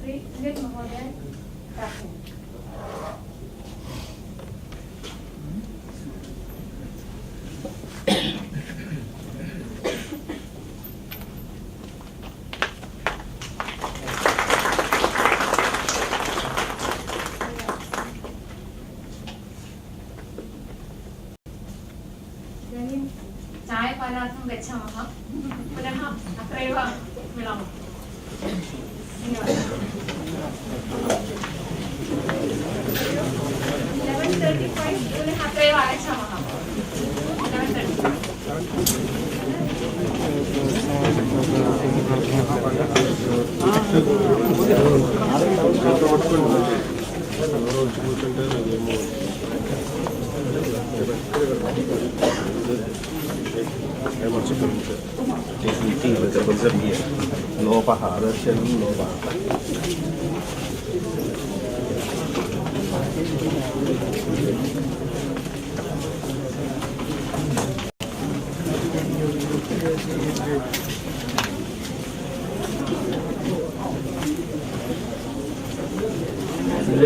श्री संगीत महोदय प्रार्थयामि। चायपानार्थं गच्छामः, पुनः अत्रैव मिलामः। धन्यवादः। 11:35 पुनः अत्रैव आगच्छामः। โลภะเรื่องโลภะ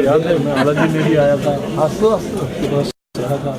याद है मैं अलग ही नहीं आया था, हंस रहा था।